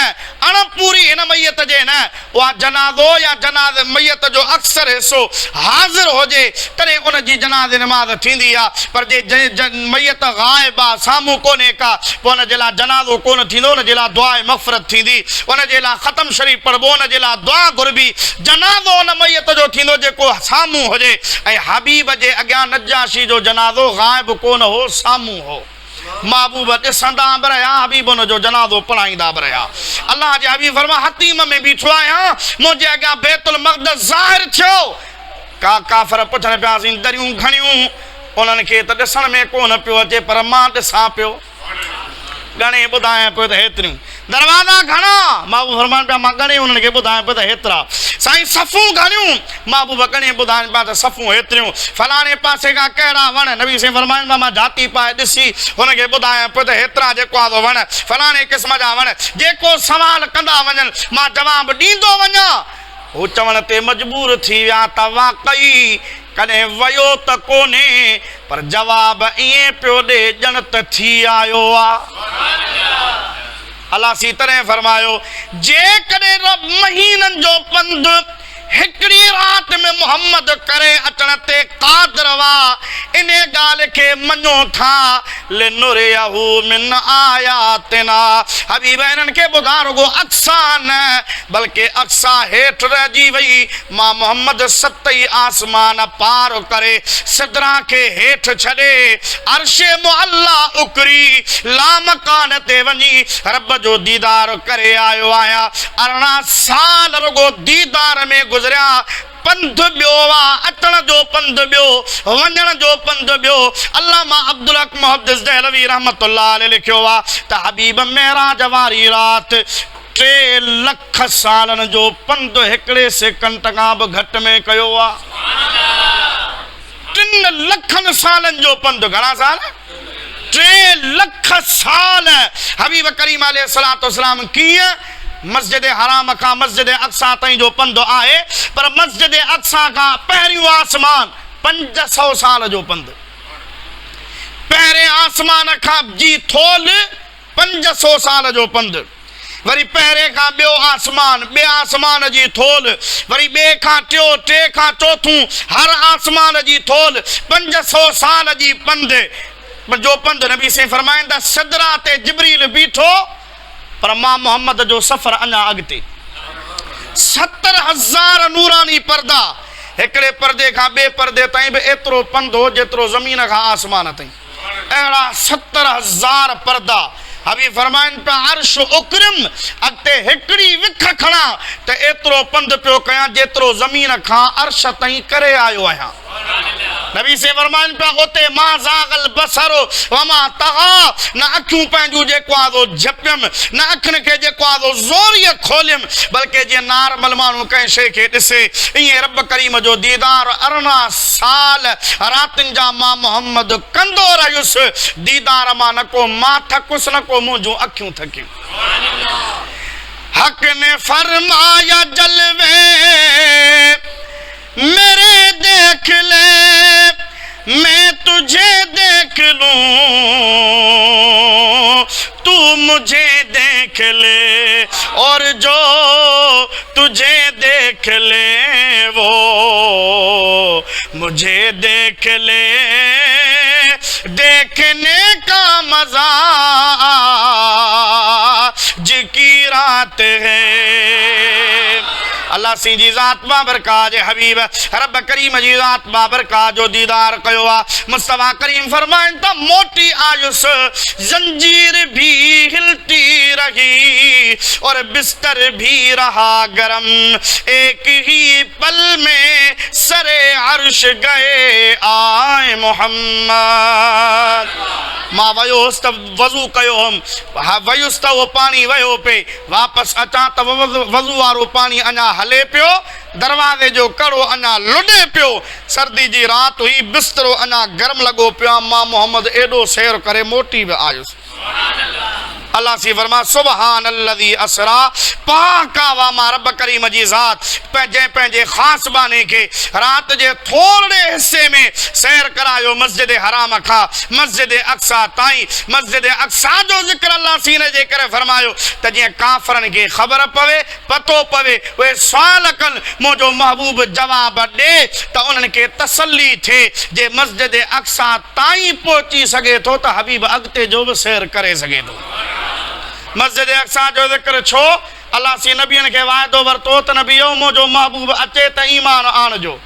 अणपूरी हिन मैयत जे न उहा जनाज़ो या जनाज़ मैयत जो अक्सर हिसो हाज़िर हुजे तॾहिं उन जी जनाज़े नमाज़ थींदी आहे पर जे मैयत ग़ाइब आहे साम्हूं कोन्हे का पोइ उन जे लाइ जनाज़ो कोन थींदो उन जे लाइ दुआ मग़फ़िरत थींदी उन जे लाइ ख़तम शरीफ़ पढ़बो उन जे लाइ दुआ घुरबी जनाज़ो उन मैयत जो थींदो जेको साम्हूं हुजे ऐं हबीब जे अॻियां नजाशी जो जनाज़ो ग़ाइब कोन हो साम्हूं हो महबूब ॾिसंदा बि रहिया हबीब उन जो जनाज़ो पढ़ाईंदा बि रहिया अल्लाह जे हबीब फरमा हतीम में बीठो आहियां मुंहिंजे अॻियां बैतुल मक़दस ज़ाहिर थियो का काफ़िर पुछण पिया असीं दरियूं घणियूं उन्हनि खे त ॾिसण में कोन पियो अचे पर मां ॾिसां पियो घणे ॿुधायां पियो त हेतिरियूं दरवाज़ा घणा महबूब फरमाइनि पिया मां घणे उन्हनि खे ॿुधायां पियो त हेतिरा साईं सफ़ूं घणियूं महबूब घणे ॿुधाइनि पिया त सफ़ूं हेतिरियूं फलाणे पासे खां कहिड़ा वण नबी साईं फरमाइनि पिया मां जाती पाए ॾिसी हुनखे ॿुधायां पियो त हेतिरा जेको आहे वण फलाणे क़िस्म जा वण जेको सवाल कंदा वञनि मां जवाबु ॾींदो वञा हू चवण ते मजबूर थी विया त वाक़ई कॾहिं वियो त कोन्हे पर जवाब ईअं पियो ॾे ॼण त थी आयो आहे अलाह सी तरह फरमायो जेकॾहिं महीननि जो पंधु हिकिड़ी राति में मोहम्मद करे अचण ते क़ादिर वा इन ॻाल्हि खे मञो था लिनुरियहु मिन आयातिना हबीब इन्हनि खे ॿुधा रुगो अक्सा न बल्कि अक्सा हेठि रहिजी वई मां मोहम्मद सतई आसमान पार करे सिदरा खे हेठि छॾे अर्शे मुअल्ला उकरी लामकान ते वञी रब जो दीदार करे आयो आहियां 18 साल रुगो दीदार में गुज़रिया पंध ॿियो आहे अचण जो पंध ॿियो वञण जो पंध ॿियो अल्लामा अब्दुल हक मुहद्दिस दहलवी रहमतुल्लाह अलैह लिखियो आहे त हबीब मेराज वारी राति 3 लख सालनि जो पंध हिकिड़े सेकंड खां बि घटि में कयो आहे 3 लखनि सालनि जो पंधु। घणा साल? 3 लख साल हबीब करीम अलैहिस्सलाम कीअं मस्जिद हराम खां मस्जिद अक्सा ताईं जो पंधु आहे, पर मस्जिद अक्सा खां पहिरियों आसमान 500 साल जो पंधु। पहिरें आसमान खां जी थोल 500 साल जो पंधु, वरी पहिरें खां ॿियो आसमान, ॿिए आसमान जी थोल, वरी ॿिए खां टियों, टे खां चौथों, हर आसमान जी थोल 500 साल जी पंधु जो पंधु। नबी से फरमाइंदा सिदरा ते जिब्रील बीठो, पर मां मोहम्मद जो सफ़र अञा अॻिते। 70,000 नूरानी पर्दा, हिकिड़े पर्दे खां ॿिए पर्दे ताईं बि एतिरो पंधु जेतिरो ज़मीन खां आसमान ताईं। अहिड़ा 70,000 पर्दा। हबीब फरमाइनि पिया अर्श उकरम, अॻिते हिकिड़ी विख खणा त एतिरो पंधु पियो कयां जेतिरो ज़मीन खां अर्श ताईं करे आयो आहियां। नबी से फरमाइनि पिया उते मां ज़ागल बसरो वमा तग़ा, न अखियूं पंहिंजूं जेको आहे झपियमि, न अखियुनि खे जेको आहे ज़ोरीअ खोलियमि, बल्कि जीअं नार्मल माण्हू कंहिं शइ खे ॾिसे ईअं रब करीम जो दीदार 18 साल रातिनि जा मां मोहम्मद कंदो रहियुसि। दीदार मां न को मां थकुसि, न को मुंहिंजूं अखियूं थकियूं। हक़ ने फरमाया जलवे मेरे देख ले, मैं तुझे देख लूं, तू मुझे देख ले, और जो तुझे देख ले वो मुझे देख ले। देखने का मजा जिकी रात है। अल्लाह सी जी ज़ात बाबरका जे हबीब रब करीम जी ज़ात बाबरका जो दीदार कयो आ। मुस्तफ़ा करीम फरमाइन त मोटी आयुस, जंजीर भी हिलती रही और बिस्तर भी रहा गरम, एक ही पल में सरे अर्श गए आए मोहम्मद। मां वयुसि त वज़ू कयो हुअमि, वयुसि त उहो पाणी वयो पे, वापसि अचां त वज़ू वारो पाणी अञा हले पियो, दरवाज़े जो कड़ो अञा लुॾे पियो, सर्दी जी राति हुई, बिस्तरो अञा गरम लॻो पियो। मां मोहम्मद एॾो सैर करे मोटी बि आयुसि। अल्लाह सी फरमा सुबहान अल्लज़ी असरा, पाक आवा मां रब करीम जी ज़ात पंहिंजे पंहिंजे ख़ासि बाने खे राति जे थोरे हिस्से में सैर करायो मस्जिद हराम खां मस्जिद अक्सा ताईं। मस्जिद अक्सा जो ज़िक्र अल्लाह सी ने जे करे फरमायो त जीअं काफ़रनि खे ख़बर पवे, पतो पवे, उहे सुवाल कनि, मुंहिंजो महबूब जवाब ॾे त उन्हनि खे तसल्ली थिए। जे मस्जिद अक्सा ताईं पहुची सघे थो त हबीब अॻिते जो बि सैर करे सघे थो। मस्जिद अक्सा जो ज़िक्र छो? अल्लाह सी नबियनि खे वाइदो वरितो त नबियो मुंहिंजो महबूब अचे त ईमान आणिजो,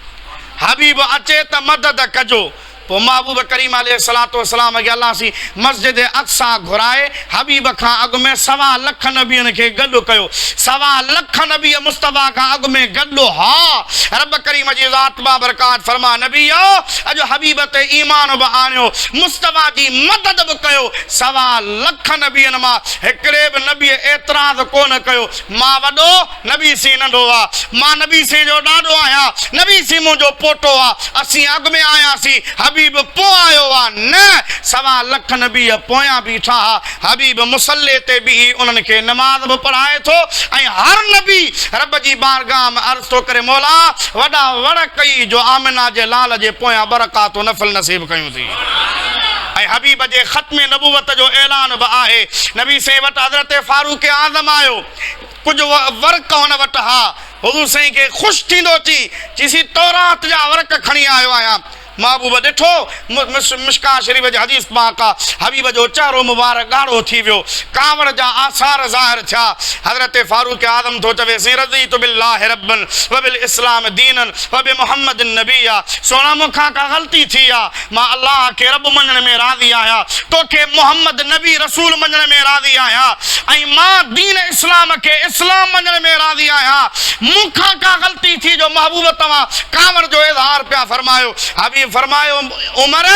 हबीब अचे त मदद कजो। पोइ महबूब करीम अलैहिस्सलातु वस्सलाम खे अल्लाह सी मस्जिद अक्सा घुराए हबीब खां अॻु में 1.25 लख नबियनि खे गॾु कयो। 1.25 लख नबी मुस्तफ़ा खां अॻु में गॾु। हा, रब करीम जी ज़ात बाबरकात फरमा नबियो अॼु हबीब ते ईमान बि आणियो, मुस्तफ़ा जी मदद बि कयो। 1.25 लख नबियनि मां हिकिड़े बि नबी एतिराज़ कोन कयो, मां वॾो नबी सी नंढो आहे, मां नबी सी जो ॾाॾो आहियां, नबी सी मुंहिंजो पोटो आहे, असीं अॻु में आयासीं, हबीब पोइ आयो आहे। न, 1.25 लख नबी पोयां बीठा। हबीब मुसल्ले ते बि उन्हनि खे नमाज़ बि पढ़ाए थो, ऐं हर नबी रब जी बारगाह में अर्ज़ थो करे मौला वॾा वड़ कई जो आमिना जे लाल जे पोयां बरकात नफ़ल नसीब कयूं थी। ऐं हबीब जे ख़त्म नबूवत जो ऐलान बि आहे। नबी से वटि हज़रत फारूक आज़म आयो, कुझु वर्क हुन वटि हा, हुज़ूर साईं खे ख़ुशि थींदो चीसी तौरात जा वर्क खणी आयो आहियां। महबूब ॾिठो, मिशका शरीफ़ जे हदीस पाक आहे, हबीब जो चहिरो मुबारक ॻाढ़ो थी वियो, कांवड़ जा आसार ज़ाहिर थिया। हज़रत फारूक आज़म थो चवे सी रज़ीतु बिल्लाहि रब्बन व बिल इस्लाम दीनन व बि मुहम्मद नबिया। सोना मूंखां का ग़लती थी आहे, मां अल्लाह खे रब मञण में राज़ी आहियां, तोखे मुहम्मद नबी रसूल मञण में राज़ी आहियां, ऐं मां दीन इस्लाम खे इस्लाम मञण में राज़ी आहियां। मूंखां का ग़लती थी जो महबूब तव्हां कांवड़ जो इज़हार पिया फरमायो। हबीब हबीब फरमायो उमर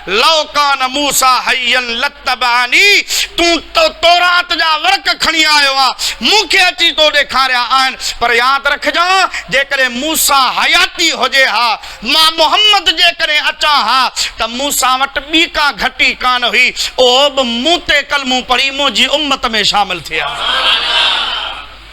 लौ कान मूसा हय्यन लत्तबानी तू तो तौरात जा वर्क खणी आयो आ मूंखे अची तो ॾेखारिया आहिनि पर यादि रखजां जेकॾहिं मूसा हयाती हुजे हा मां मोहम्मद जेकॾहिं अचां हा त मूसा वटि ॿी का घटी कान हुई उहो बि मूं ते कलमूं पढ़ी मुंहिंजी उम्मत में शामिल थिया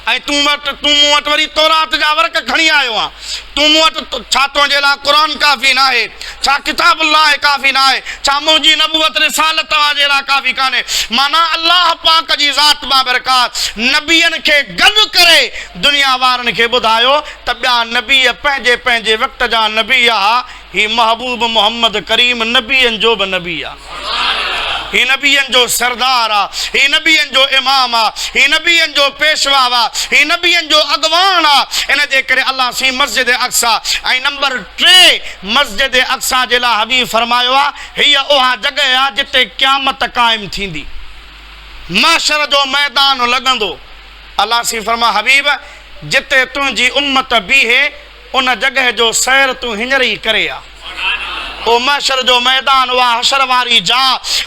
ऐं तूं मूं वटि वरी तौरात जा वर्क खणी आयो आहे तूं मूं वटि छा तुंहिंजे लाइ क़ुर काफ़ी न आहे छा किताबुल्लाह काफ़ी न आहे छा मुंहिंजी नबूवत रिसालत तव्हांजे लाइ काफ़ी कान्हे माना अल्लाह पाक जी ज़ात बाबरकात नबियनि खे गॾु करे दुनिया वारनि खे ॿुधायो त ॿिया नबी पंहिंजे पंहिंजे वक़्त जा नबी आहे हीउ महबूब मोहम्मद करीम नबियनि जो बि नबी आहे ही नबियनि जो सरदार आहे ही नबियनि जो इमाम आहे ही नबियनि जो पेशवा आहे ही नबियनि जो अॻवान आहे इन जे करे अलाह सी मस्जिद अक्सा ऐं नंबर 3 मस्जिद अक्सा जे लाइ हबीब फरमायो आहे हीअ उहा जॻह आहे जिते क़यामत क़ाइमु थींदी माशर जो मैदान लॻंदो अलाह सी फरमा हबीब जिते तुंहिंजी उम्मत बीहे उन जॻह जो सैर तूं हींअर ई करे आ ओ महशर जो मैदान उहा हशर वारी जा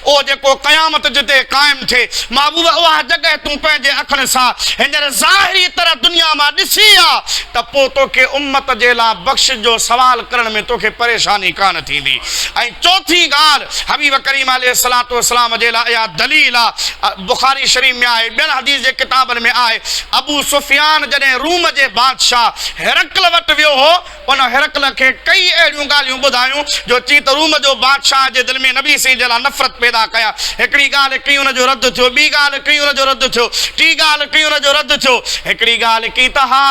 ओ जेको क़यामत जिते क़ाइमु थिए महबूब उहा जॻह तूं पंहिंजे अखियुनि सां हींअर ज़ाहिरी तरह दुनिया मां ॾिसी आहे त पोइ तोखे उम्मत जे लाइ बख़्श जो सवाल करण में तोखे परेशानी कान थींदी ऐं चौथी ॻाल्हि हबीब करीम अलैहिस्सलातु वस्सलाम जे लाइ इहा दलील आहे बुखारी शरीफ़ में आहे ॿियनि हदीस जे किताबनि में आहे अबू सुफियान जॾहिं रूम जे बादशाह हिरकल वटि वियो हो उन हिरकल खे कई अहिड़ियूं ॻाल्हियूं ॿुधायूं जो चई त रूम जो बादशाह जे दिलि में नबी साईं जे लाइ नफ़रत पैदा कया हिकिड़ी ॻाल्हि कई उनजो रद्द थियो ॿी ॻाल्हि कई उनजो रद्द थियो टी ॻाल्हि कई उनजो रद्द थियो हिकिड़ी ॻाल्हि कई त हा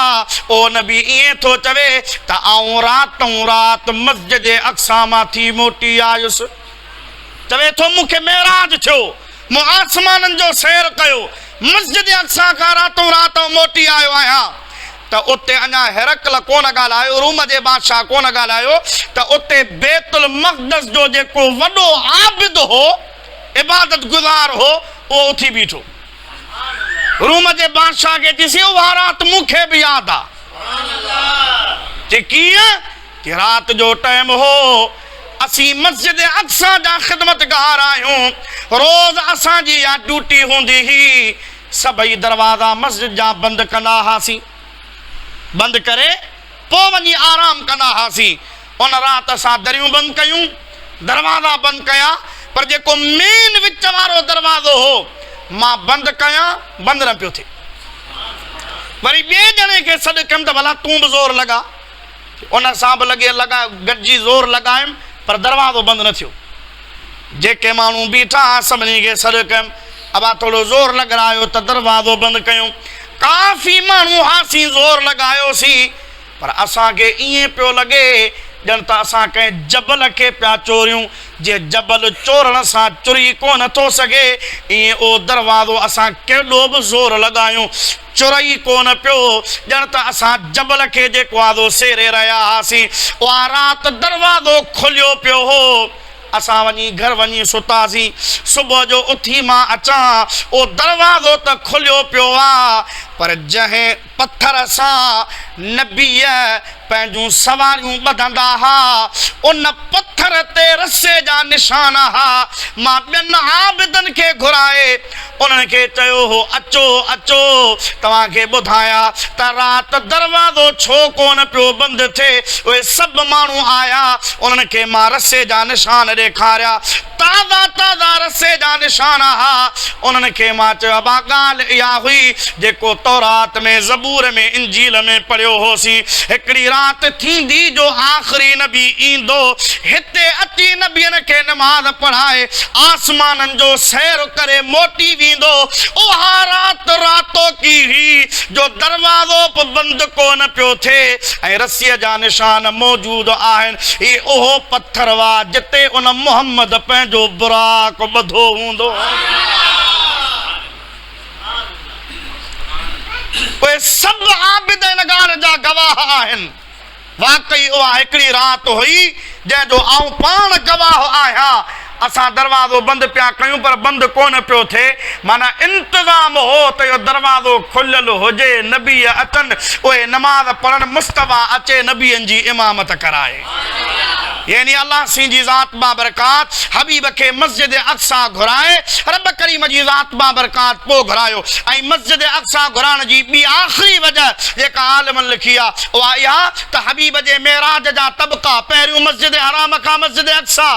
ओ नबी ईअं थो चवे त आऊं राति मस्जिद अक्सा मां थी मोटी आयुसि चवे थो मूंखे मेराज थियो मूं आसमाननि जो सैर कयो मस्जिद अक्सा खां राति मोटी आयो आहियां त उते अञा हिरकल कोन ॻाल्हायो रूम जे बादशाह कोन ॻाल्हायो त उते बैतुल मक़दस जो जेको वॾो आबिद हो इबादत गुज़ार हो उहो उथी बीठो रूम जे बादशाह खे ॾिसी उहा राति मूंखे बि यादि आहे कीअं कि राति जो टाइम हो असीं मस्जिद अक्सा जा ख़िदमतगार आहियूं रोज़ असांजी इहा ड्यूटी हूंदी हुई सभई दरवाज़ा मस्जिद जा बंदि कंदा हुआसीं बंदि करे पोइ वञी आराम कंदा हुआसीं उन राति असां दरियूं बंदि कयूं दरवाज़ा बंदि कया पर जेको मेन विच वारो दरवाज़ो हो मां बंदि कयां बंदि न पियो थिए वरी ॿिए ॼणे खे सॾु कयुमि त भला तूं बि ज़ोर लॻा उन सां बि लॻा गॾिजी ज़ोर लॻायुमि पर दरवाज़ो बंदि न थियो जेके माण्हू बीठा सभिनी खे सॾु कयुमि अबा थोरो ज़ोर लॻायो त दरवाज़ो बंदि कयूं काफ़ी माण्हू हासीं ज़ोर लॻायोसीं पर असांखे ईअं पियो लॻे ॼण त असां कंहिं जबल खे पिया चोरियूं जे जबल चोरण सां चुरी कोन थो सघे ईअं उहो दरवाज़ो असां केॾो बि ज़ोर लॻायूं चुरई कोन पियो ॼण त असां जबल खे जेको आहे सेरे रहिया हुआसीं उहा राति दरवाज़ो खुलियो पियो हो असां वञी घर वञी सुतासीं सुबुह जो उथी मां अचां उहो दरवाज़ो त खुलियो पियो आहे पर जंहिं पत्थर सां नबीअ पंहिंजूं सवारियूं ॿधंदा हुआ उन पत्थर ते रसे जा निशान हुआ मां ॿियनि आबिदनि खे घुराए उन्हनि खे चयो हो अचो अचो तव्हांखे ॿुधायां त राति दरवाज़ो छो कोन पियो बंदि थिए उहे सभु माण्हू आया उन्हनि खे मां रसे जा निशान ॾेखारिया ताज़ा ताज़ा रसे जा निशान हुआ उन्हनि खे मां चयो अबा ॻाल्हि इहा हुई जेको तौरात में ज़बूर में इंजील में पढ़ियो होसीं हिकिड़ी राति थींदी जो आख़िरी नबी ईंदो हिते अची नबियनि खे नमाज़ पढ़ाए आसमाननि जो सैर करे मोटी वेंदो उहा राति रातो की हुई जो दरवाज़ो बि बंदि कोन पियो थिए ऐं रसीअ जा निशान मौजूदु आहिनि ही उहो पत्थर हुआ जिते उन मोहम्मद पंहिंजो बुराक ॿधो हूंदो उहे सभु आबिद इन ॻाल्हि जा गवाह आहिनि वाकई उहा हिकिड़ी राति हुई जंहिंजो आऊं पाण गवाह आहियां असां दरवाज़ो बंदि पिया कयूं पर बंदि कोन पियो थिए माना इंतज़ाम हो त इहो दरवाज़ो खुलियल हुजे नबी अचनि उहे नमाज़ पढ़नि मुस्तफ़ा अचे नबियनि जी इमामत कराए यानी अल्लाह सी जी ज़ात बाबरकात हबीब के मस्जिद अक्सा घुराए, रब करीम जी ज़ात बाबरकात पो घुरायो। ऐं मस्जिद अक्सा घुराइण जी ॿी आख़िरी वजह जेका आलिमनि लिखी आहे उहा इहा त हबीब जे मेराज जा तबक़ा, पहिरियों मस्जिद हराम खां मस्जिद अक्सा,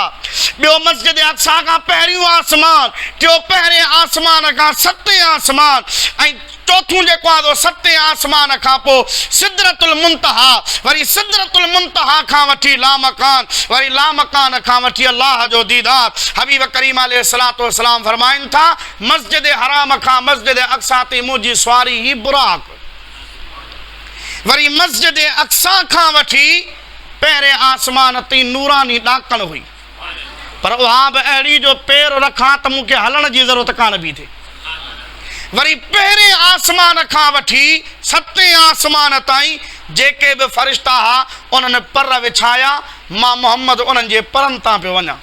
ॿियो मस्जिद अक्सा खां पहिरियों आसमान, टियों पहिरें आसमान खां सतें आसमान, ऐं चौथों जेको आहे सतें आसमान खां पोइ सिदरतुल मुंतहा, वरी सिदरतुल मुंतहा खां वठी लामकान, वरी लामकान खां वठी अल्लाह जो दीदार। हबीब करीम अलैहिस्सलातु वस्सलाम फरमाइनि था मस्जिद हराम खां मस्जिद अक्सा ते मुंहिंजी सवारी ही बुराक, वरी मस्जिद अक्सा खां वठी पहिरें आसमान ते नूरानी ॾाकण हुई, पर उहा बि अहिड़ी जो पैर रखां त मूंखे हलण जी ज़रूरत कान बि थिए। वरी पहिरें आसमान खां वठी सतें आसमान ताईं जेके बि फ़रिश्ता हुआ उन्हनि पर विछाया, मां मोहम्मद उन्हनि जे परनि तां पियो वञा।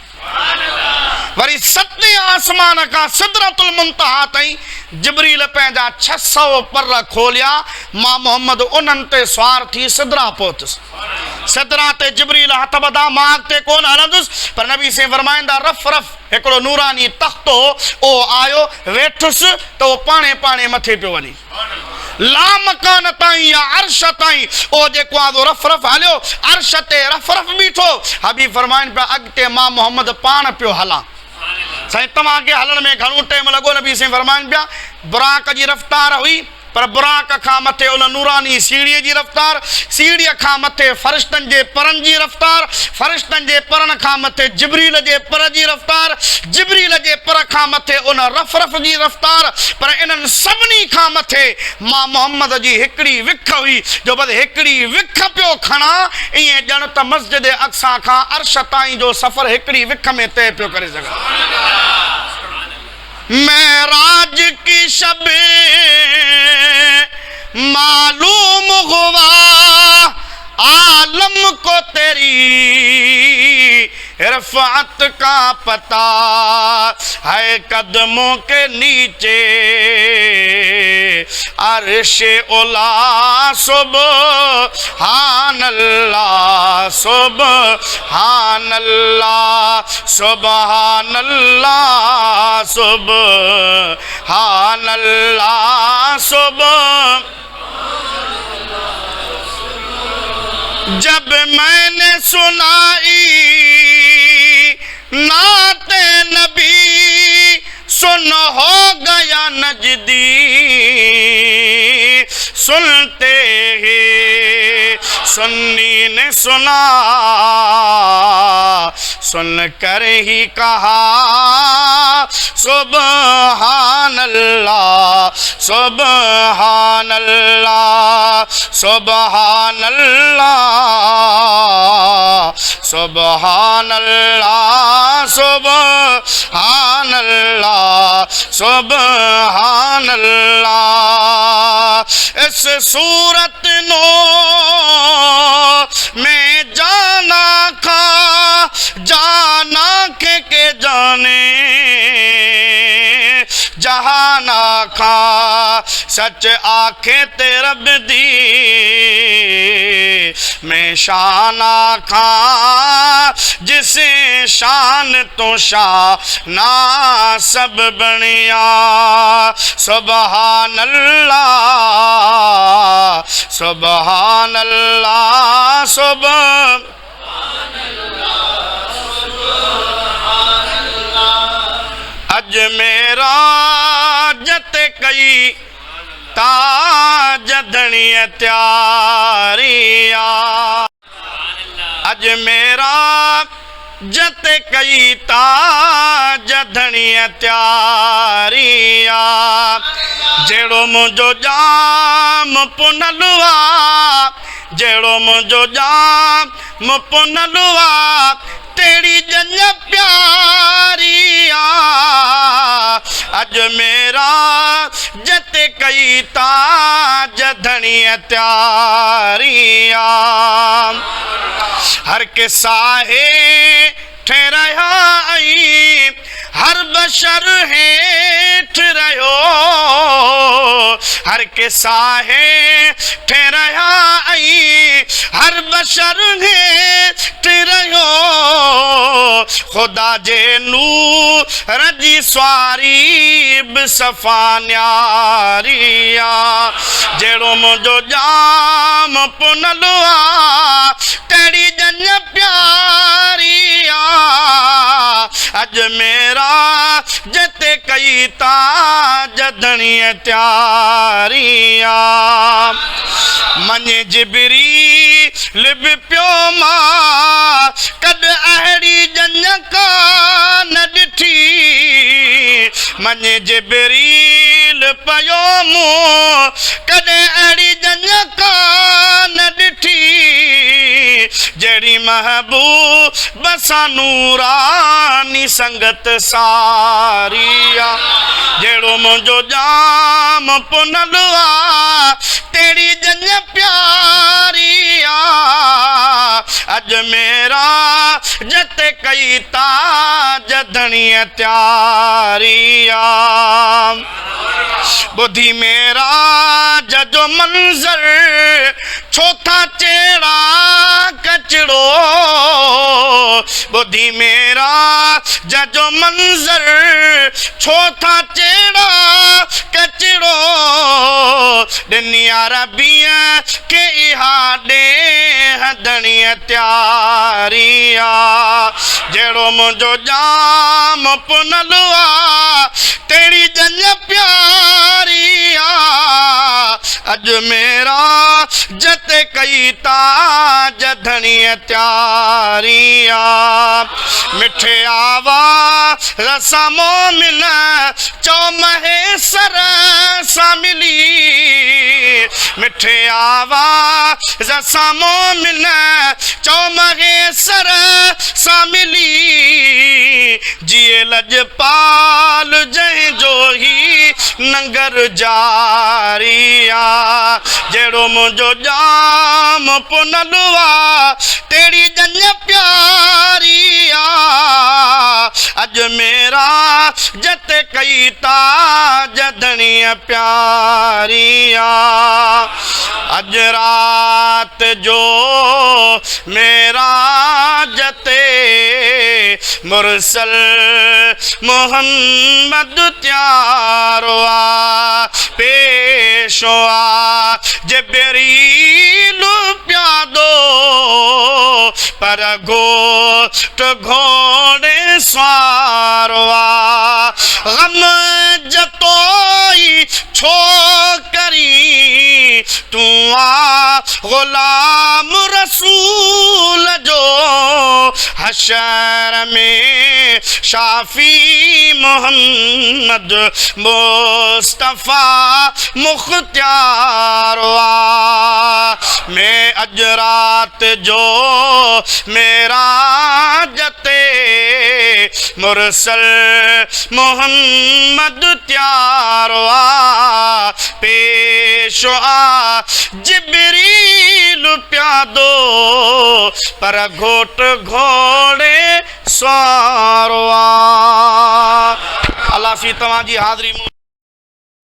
वरी सतें आसमान खां सिदरतुल मुंतहा ताईं जिब्रील पंहिंजा 600 पर खोलिया, मां मोहम्मद उन्हनि ते सवार थी सिदरा पहुतुसि। सिदरा ते जिब्रील हथ बधा, मां ते कोन हलंदुसि, पर नबी से फरमाईंदा रफ़ रफ़ हिकिड़ो नूरानी तख़्तो ओ आयो, वेठुसि त उहो पाणे पाणे मथे पियो वञे लामकान ताईं या अर्श ताईं। ओ जेको आहे रफ़ रफ़ हलियो, अर्श ते रफ़ रफ़ बीठो। हबीब फरमाइनि पिया अॻिते मां मोहम्मद पाण पियो हलां। साईं तव्हांखे हलण में घणो टाइम लॻो, नबी साईं फरमाइनि पिया बुराक जी रफ़्तार हुई, पर बुराक खां मथे उन नूरानी सीढ़ीअ जी रफ़्तार, सीढ़ीअ खां मथे फ़रिश्तनि जे परनि जी रफ़्तार, फ़रिश्तनि जे परनि खां मथे जिब्रील जे पर जी रफ़्तार, जिब्रील जे पर खां मथे उन रफ़ रफ़ जी रफ़्तार, पर इन्हनि सभिनी खां मथे मां मोहम्मद जी हिकिड़ी विख हुई, जो बस हिकिड़ी विख पियो खणा, ईअं ॼण त मस्जिद अक्सा खां अर्श ताईं जो सफ़र हिकिड़ी विख में तय पियो करे सघां। मेराज की शब मालूम हुआ आलम को तेरी रफ़ात का पता है कदमों के नीचे अर्शे उला सुबहानल्लाह सुबहानल्लाह सुबहानल्लाह सुबहानल्लाह सुबह। जब मैंने सुनाई नाते नबी सुन हो गया नजदी, सुनते ही सुन्नी ने सुना, सुन कर ही कहा सुबहानल्लाह सुबहानल्लाह सुबहानल्लाह सुबहानल्लाह सुबहानल्लाह सुबहानल्लाह। इस सूरत नो में जाना खा जाना के जाने जहाना खा सच आखे ते रब दी मैं शाना खा जिसे शान तो शाना सब बनिया सुबहानल्लाह सुबहानल्लाह सुबहानल्लाह। अज मेरा जत कई ताज धनिय त्यारिया, अज मेरा जत कई ताज धनिय त्यारिया, जेड़ो मुझो जाम पुनलुआ जेड़ो मुझो जाम पुनलुआ तेरी जन प्यारिया, अज मेरा जत कई ताज धनिय त्यारिया। हर के साहे ठहराया आई हर बशर हेठ रहो, हर के साहे ठहराया आई हर बशर है ठहरायो खुदा जे नूर जी स्वारी सफ़ा न्यारिया जेड़ो मुझो जाम पुनलो आ तेरी जन प्यारिया अज मेरा जते कई ता जदनी त्यारिया मने जिबरी लिब प्यो मां कद अहड़ी जन का न डिठी मने जिबरील पयो मुंह कदे अड़ी जन का न डिठी जड़ी महबूब बसानूरानी संगत सारिया जेड़ो मुझो जाम पुनलवा तेरी जन प्यारिया अज मेरा जत कई ता जदनी त्यारिया बुद्धि मेरा जजो मंजर छोथा चेड़ा कचड़ो बुद्धि मेरा जजो मंजर छोथा चेड़ा कचड़ो दुनिया रबिया के इहाडे हदनी त्यारिया जेड़ो मुझो जाम पुनलवा तेरी जन प्यारिया अज मेरा जत कई ता जधनी त्यारिया मिठे आवा रसा मोमिन चौ महेसर सा मिली मिठे आवा रसा मोमिन चौ महेसर सा मिली जिए लजपाल जय जो ही नंगर जारिया जेड़ो मुझो जाम पुनलवा तेरी जन प्यारिया अज मेरा जत कई ता जदनी प्यारिया अज रात जो मेरा जते मुरसल मोहम्मद त्यारो आ पेशो आ जिब्रील प्यादो पर गोट घोड़े स्वारो आ गम जतोई छोकरी तू आ गुलाम रसूल जो हशर में शाफी मोहम्मद मुस्तफ़ा मुख्तार मैं अजरात जो मेरा जते मुरसल मोहम्मद त्यारवा पेशो आ जिब्रील प्यादो पर घोट घोड़े स्वारवा अल्लाह फी तव्हां जी हाज़िरी